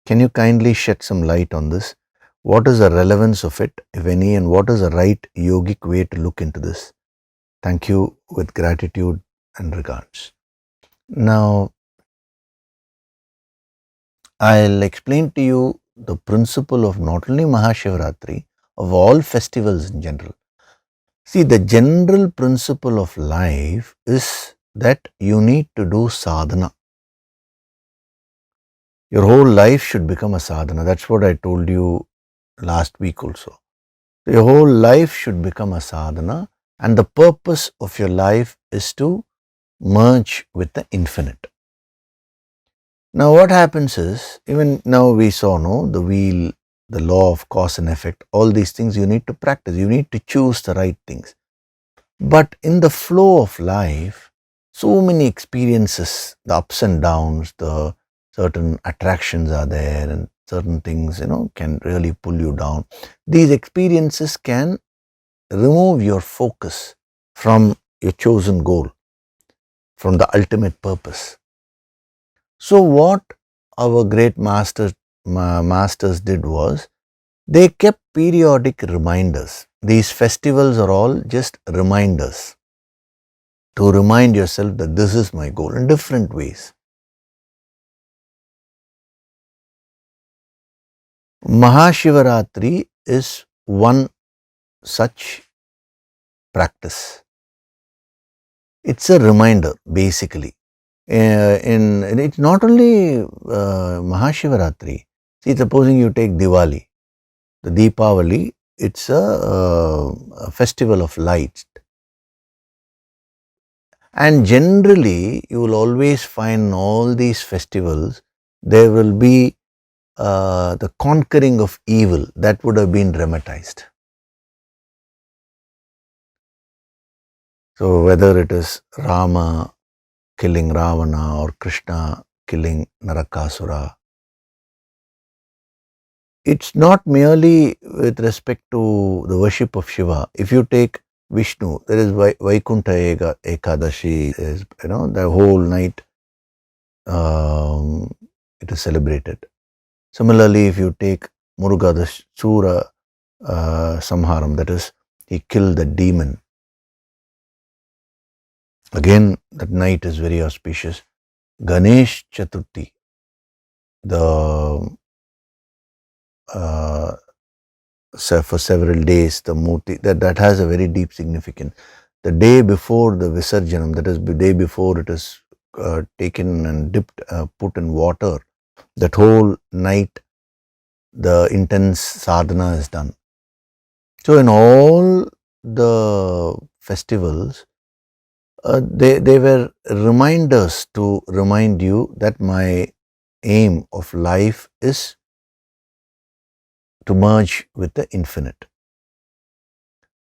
Can you kindly shed some light on this? What is the relevance of it, if any, and what is the right yogic way to look into this? Thank you with gratitude and regards. Now, I'll explain to you the principle of not only Mahashivratri, of all festivals in general. See, the general principle of life is that you need to do sadhana. Your whole life should become a sadhana. That's what I told you last week also. Your whole life should become a sadhana, and the purpose of your life is to merge with the infinite. Now what happens is, even now we saw, the wheel, the law of cause and effect, all these things you need to practice. You need to choose the right things. But in the flow of life, so many experiences, the ups and downs, the certain attractions are there, and certain things, can really pull you down. These experiences can remove your focus from your chosen goal, from the ultimate purpose. So what our great masters did was, they kept periodic reminders. These festivals are all just reminders to remind yourself that this is my goal in different ways. Mahashivaratri is one such practice. It's a reminder, basically. And it's not only Mahashivaratri. See, supposing you take Diwali, the Deepavali, it's a festival of lights. And generally, you will always find all these festivals, there will be the conquering of evil that would have been dramatized. So, whether it is Rama killing Ravana or Krishna killing Narakasura, it's not merely with respect to the worship of Shiva. If you take Vishnu, there is Vaikuntha Ekadashi, is, the whole night it is celebrated. Similarly, if you take Muruga, the Sura Samharam, that is, he killed the demon. Again, that night is very auspicious. Ganesh Chaturthi, the for several days, the Murti, that has a very deep significance. The day before the Visarjanam, that is the day before it is taken and dipped, put in water, that whole night the intense sadhana is done. So in all the festivals, they were reminders to remind you that my aim of life is to merge with the infinite.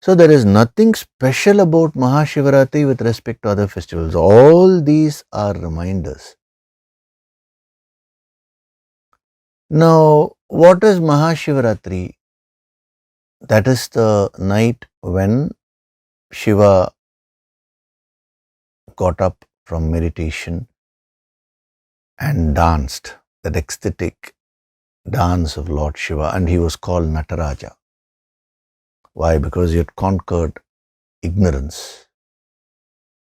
So there is nothing special about Mahashivaratri with respect to other festivals. All these are reminders. Now, what is Mahashivaratri? That is the night when Shiva got up from meditation and danced, that ecstatic dance of Lord Shiva, and he was called Nataraja. Why? Because he had conquered ignorance.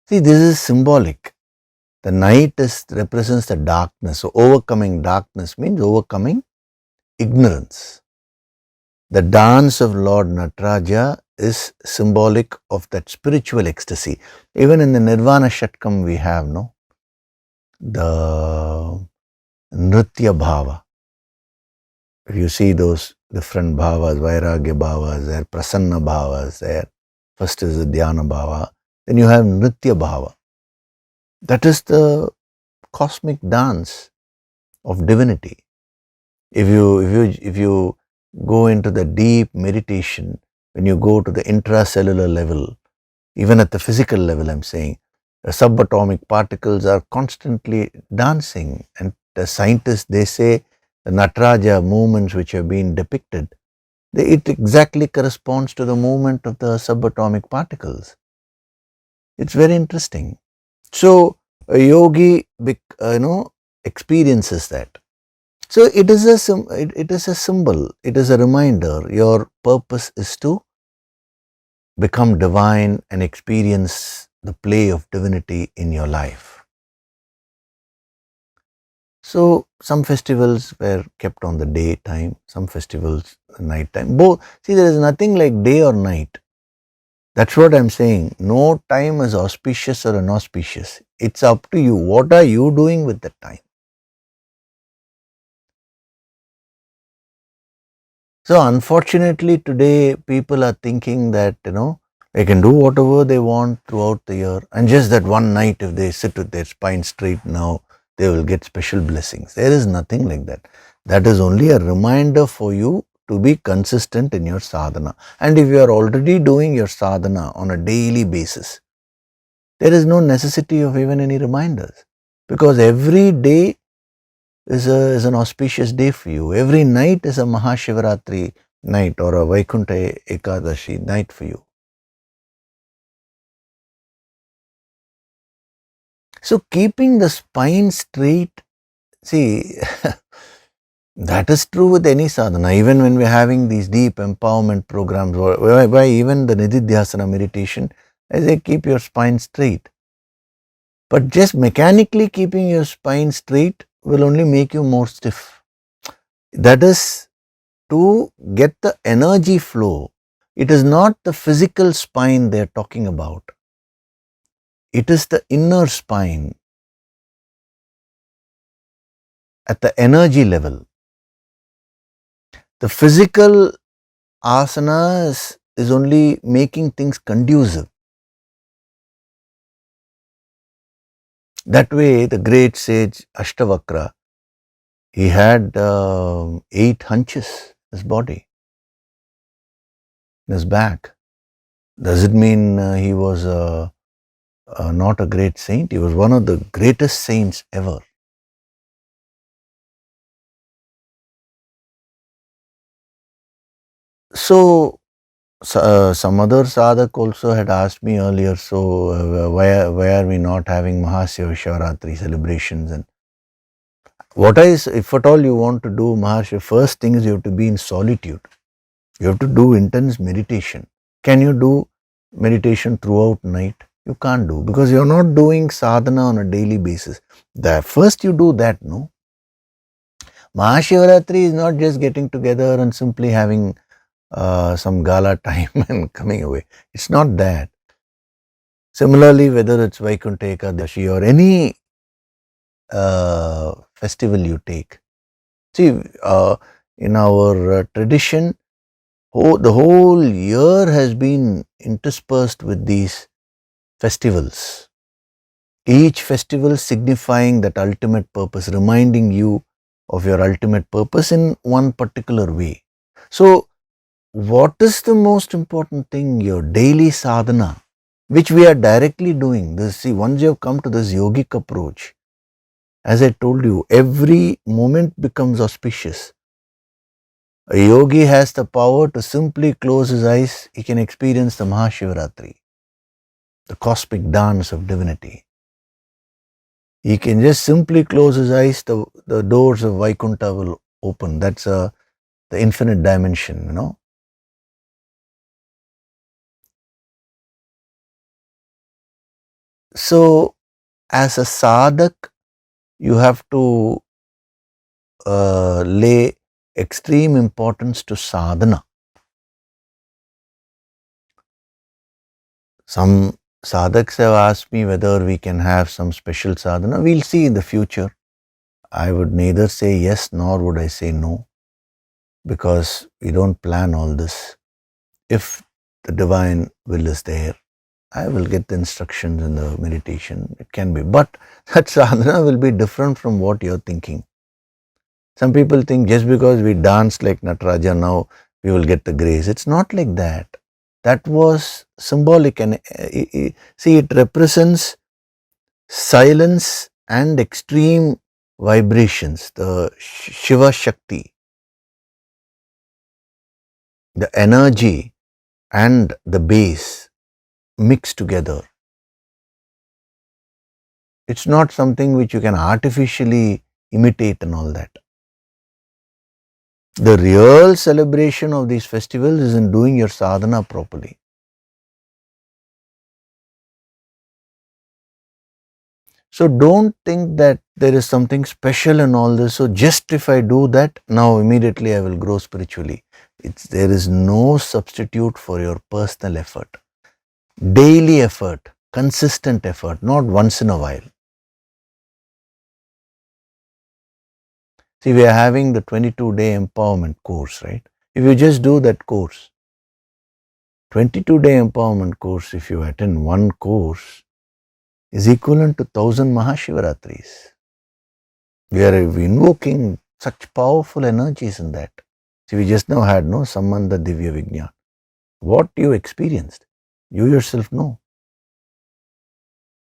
See, this is symbolic. The night represents the darkness. So overcoming darkness means overcoming ignorance. The dance of Lord Nataraja is symbolic of that spiritual ecstasy. Even in the Nirvana Shatkam we have, the Nritya Bhava. If you see those different bhavas, Vairagya bhavas, there, Prasanna bhavas, there. First is the Dhyana bhava, then you have Nritya bhava. That is the cosmic dance of divinity. If you go into the deep meditation, when you go to the intracellular level, even at the physical level, I'm saying, the subatomic particles are constantly dancing, and the scientists, they say the Nataraja movements which have been depicted, it exactly corresponds to the movement of the subatomic particles. It's very interesting. So a yogi, experiences that. So it is a symbol. It is a reminder. Your purpose is to become divine and experience the play of divinity in your life. So some festivals were kept on the daytime, some festivals night time. Both. See, there is nothing like day or night. That's what I'm saying. No time is auspicious or inauspicious. It's up to you. What are you doing with the time? So unfortunately today people are thinking that, they can do whatever they want throughout the year, and just that one night if they sit with their spine straight now, they will get special blessings. There is nothing like that. That is only a reminder for you to be consistent in your sadhana. And if you are already doing your sadhana on a daily basis, there is no necessity of even any reminders, because every day is an auspicious day for you. Every night is a Mahashivaratri night or a Vaikuntha Ekadashi night for you. So keeping the spine straight, see, that is true with any sadhana. Even when we are having these deep empowerment programs, why even the Nididhyasana meditation, I say keep your spine straight. But just mechanically keeping your spine straight will only make you more stiff. That is to get the energy flow. It is not the physical spine they are talking about. It is the inner spine at the energy level. The physical asana is only making things conducive. That way, the great sage Ashtavakra, he had 8 hunches in his body, in his back. Does it mean he was not a great saint? He was one of the greatest saints ever. So, some other sadhak also had asked me earlier, so why are we not having Mahashiva Shivaratri celebrations? And if at all you want to do Mahashiva, first thing is you have to be in solitude. You have to do intense meditation. Can you do meditation throughout night? You can't do, because you're not doing sadhana on a daily basis. First you do that, no? Mahashivaratri is not just getting together and simply having some gala time and coming away. It's not that. Similarly, whether it's Vaikuntha Ekadashi or any festival you take. See, in our tradition, the whole year has been interspersed with these festivals. Each festival signifying that ultimate purpose, reminding you of your ultimate purpose in one particular way. So, what is the most important thing? Your daily sadhana, which we are directly doing. Once you have come to this yogic approach, as I told you, every moment becomes auspicious. A yogi has the power to simply close his eyes, he can experience the Mahashivaratri, the cosmic dance of divinity. He can just simply close his eyes, the doors of Vaikuntha will open. That's the infinite dimension, you know. So, as a sadhak, you have to lay extreme importance to sadhana. Some sadhaks have asked me whether we can have some special sadhana. We'll see in the future. I would neither say yes nor would I say no, because we don't plan all this. If the divine will is there, I will get the instructions in the meditation. It can be. But that sadhana will be different from what you're thinking. Some people think just because we dance like Nataraja now, we will get the grace. It's not like that. That was symbolic, and see, it represents silence and extreme vibrations, the Shiva Shakti, the energy and the base mixed together. It's not something which you can artificially imitate and all that. The real celebration of these festivals is in doing your sadhana properly. So don't think that there is something special in all this. So just if I do that, now immediately I will grow spiritually. There is no substitute for your personal effort. Daily effort, consistent effort, not once in a while. See, we are having the 22-day empowerment course, right? If you just do that course, 22-day empowerment course, if you attend one course, is equivalent to 1000 Mahashivaratris. We are invoking such powerful energies in that. See, we just now had no Sambandha Divya Vignan. What you experienced, you yourself know.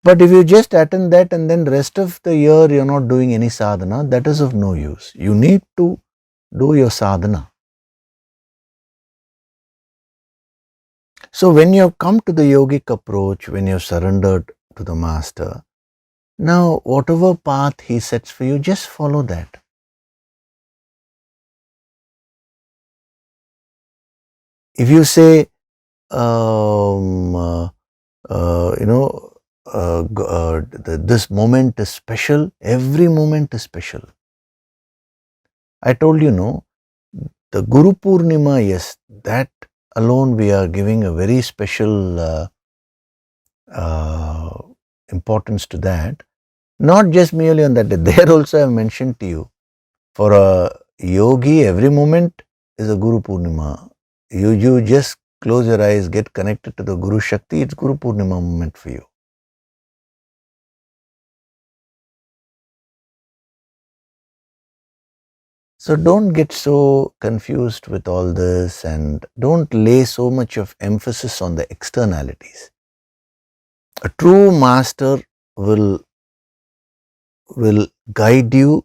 But if you just attend that and then rest of the year you're not doing any sadhana, that is of no use. You need to do your sadhana. So when you have come to the yogic approach, when you have surrendered to the master, now whatever path he sets for you, just follow that. If you say, this moment is special, every moment is special. I told you, no, the Guru Purnima, yes, that alone we are giving a very special importance to that. Not just merely on that day. There also I have mentioned to you, for a yogi, every moment is a Guru Purnima. You just close your eyes, get connected to the Guru Shakti, it's Guru Purnima moment for you. So don't get so confused with all this and don't lay so much of emphasis on the externalities. A true master will guide you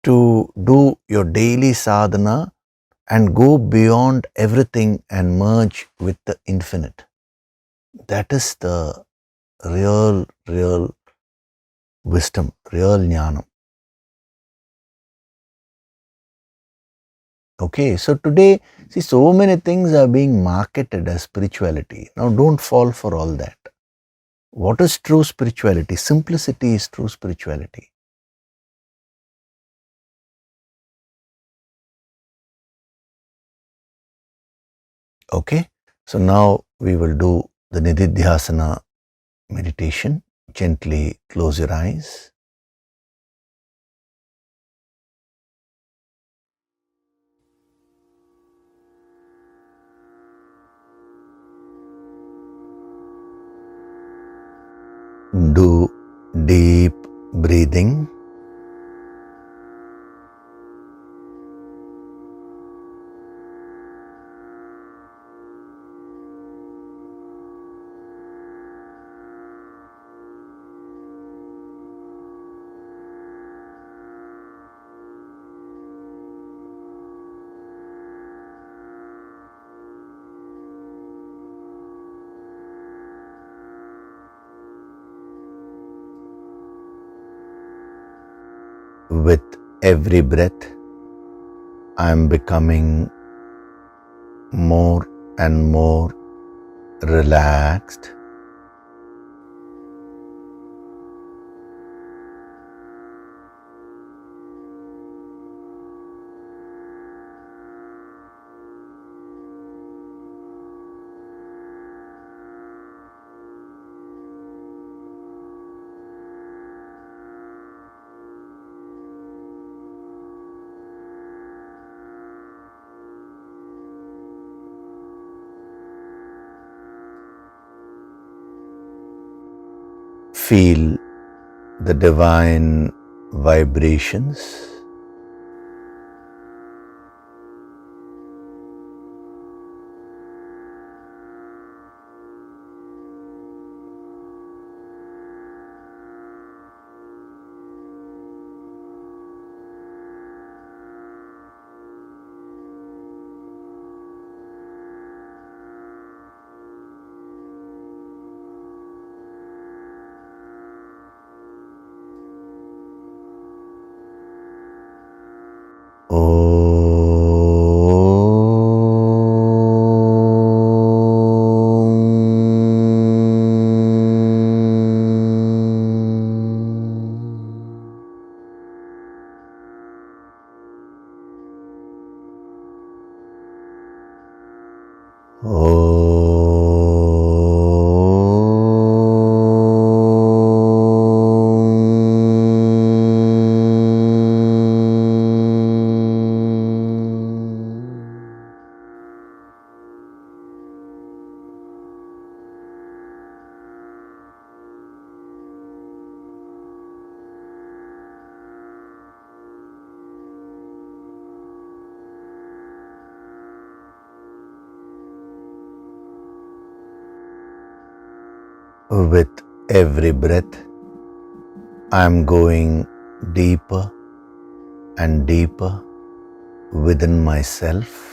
to do your daily sadhana and go beyond everything and merge with the infinite. That is the real wisdom, real jnanam. Okay, so today, see, so many things are being marketed as spirituality. Now, don't fall for all that. What is true spirituality? Simplicity is true spirituality. Okay, so now we will do the Nididhyasana meditation. Gently close your eyes. Do deep breathing. With every breath, I am becoming more and more relaxed. Feel the divine vibrations. With every breath, I am going deeper and deeper within myself.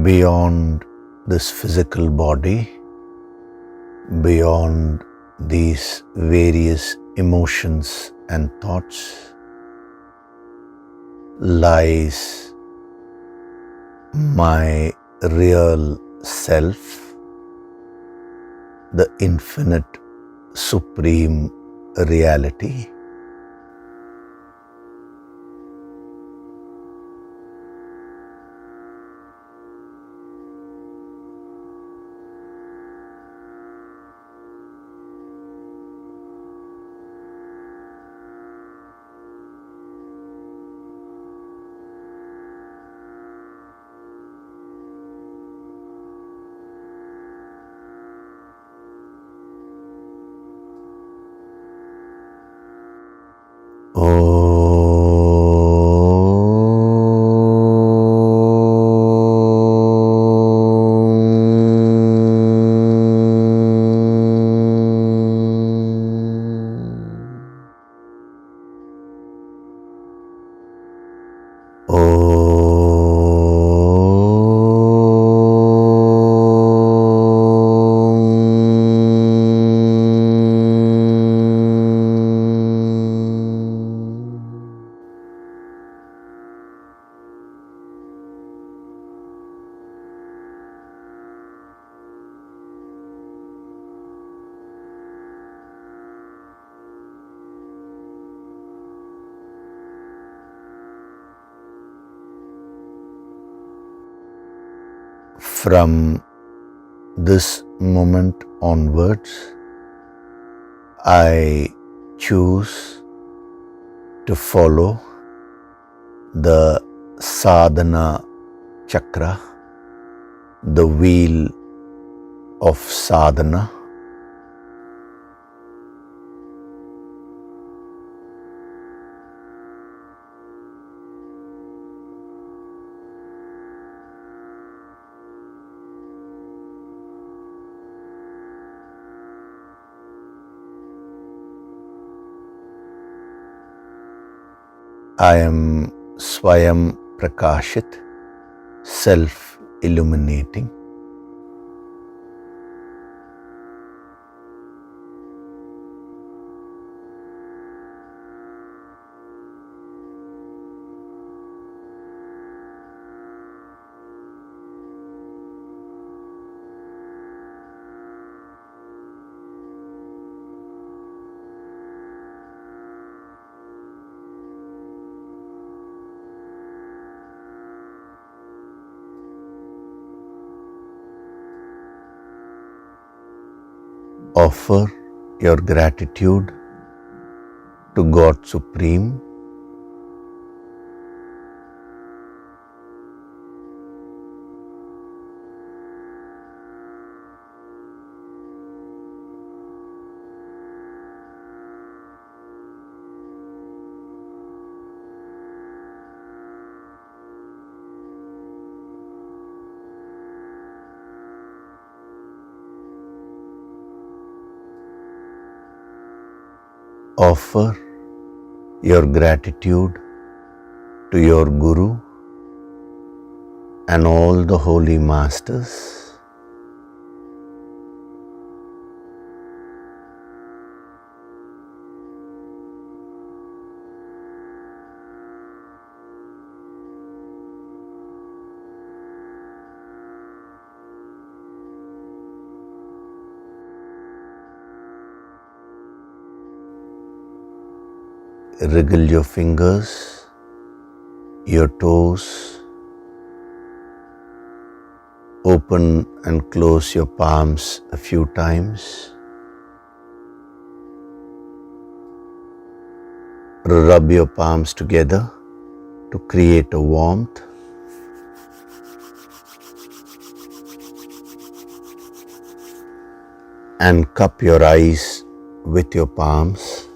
Beyond this physical body, beyond these various emotions and thoughts lies my real self, the infinite supreme reality. From this moment onwards, I choose to follow the sadhana chakra, the wheel of sadhana. I am Swayam Prakashit, self-illuminating. Offer your gratitude to God Supreme. Offer your gratitude to your Guru and all the holy masters. Wriggle your fingers, your toes, open and close your palms a few times. Rub your palms together to create a warmth. And cup your eyes with your palms.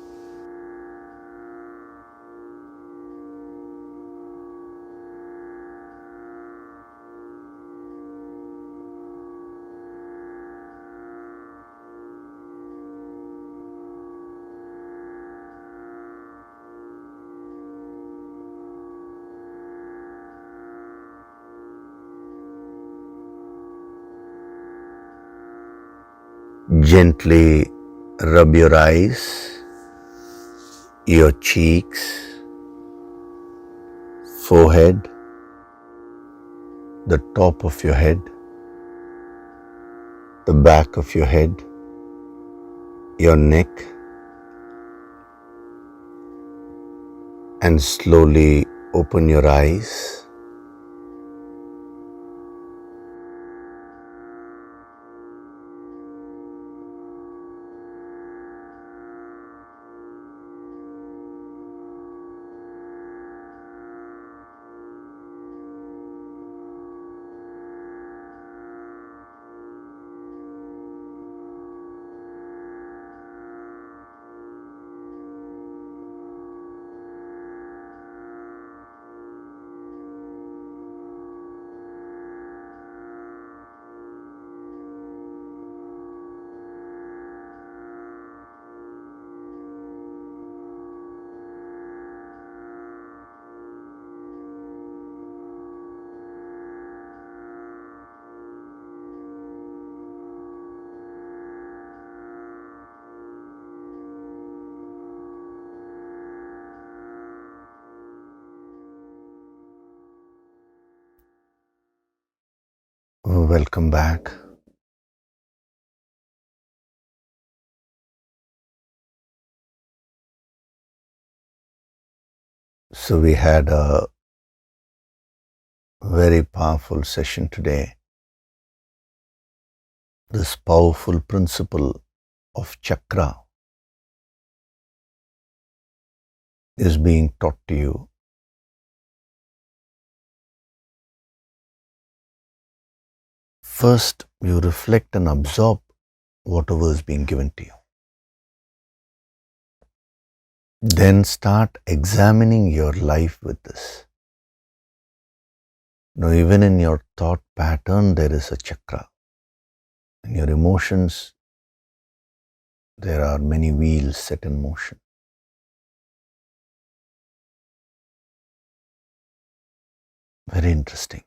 Gently rub your eyes, your cheeks, forehead, the top of your head, the back of your head, your neck, and slowly open your eyes. Welcome back. So we had a very powerful session today. This powerful principle of chakra is being taught to you. First, you reflect and absorb whatever is being given to you. Then start examining your life with this. Now, even in your thought pattern, there is a chakra. In your emotions, there are many wheels set in motion. Very interesting.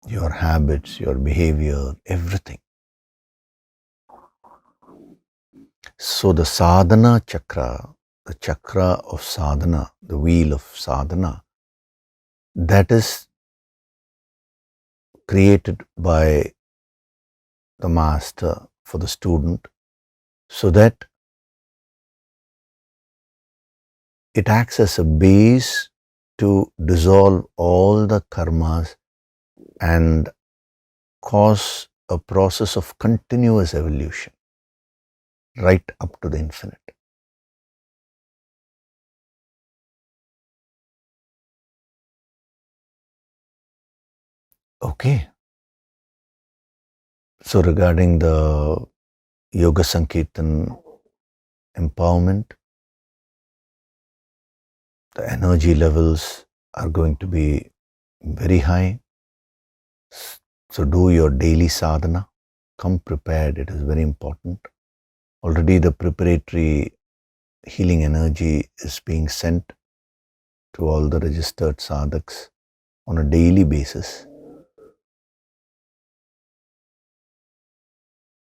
Your habits, your behavior, everything. So the sadhana chakra, the chakra of sadhana, the wheel of sadhana, that is created by the master for the student so that it acts as a base to dissolve all the karmas and cause a process of continuous evolution right up to the infinite. Okay. So regarding the Yoga Sankirtan empowerment, the energy levels are going to be very high. So do your daily sadhana. Come prepared. It is very important. Already the preparatory healing energy is being sent to all the registered sadhaks on a daily basis.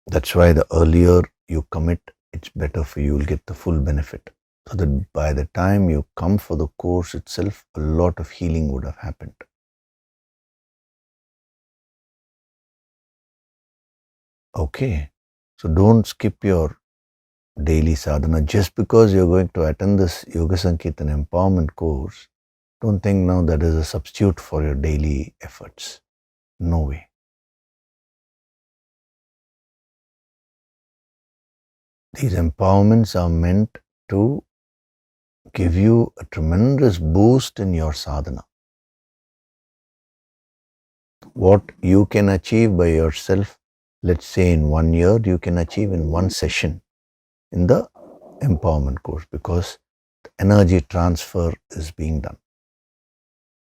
That's why the earlier you commit, it's better for you. You'll get the full benefit. So that by the time you come for the course itself, a lot of healing would have happened. Okay. So don't skip your daily sadhana. Just because you're going to attend this Yoga Sankirtan empowerment course, don't think now that is a substitute for your daily efforts. No way. These empowerments are meant to give you a tremendous boost in your sadhana. What you can achieve by yourself, let's say in 1 year, you can achieve in one session in the empowerment course because the energy transfer is being done.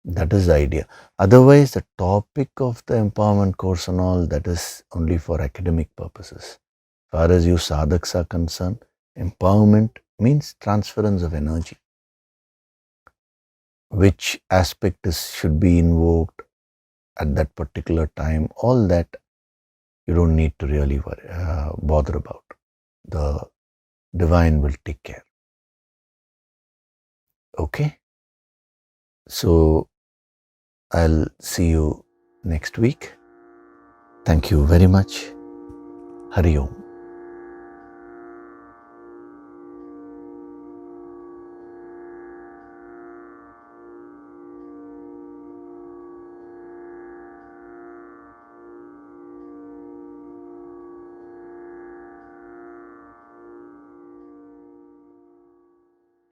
That is the idea. Otherwise, the topic of the empowerment course and all, that is only for academic purposes. As far as you sadhaks are concerned, empowerment means transference of energy. Which aspect should be invoked at that particular time, all that you don't need to really bother about. The divine will take care. Okay? So I'll see you next week. Thank you very much. Hari Om.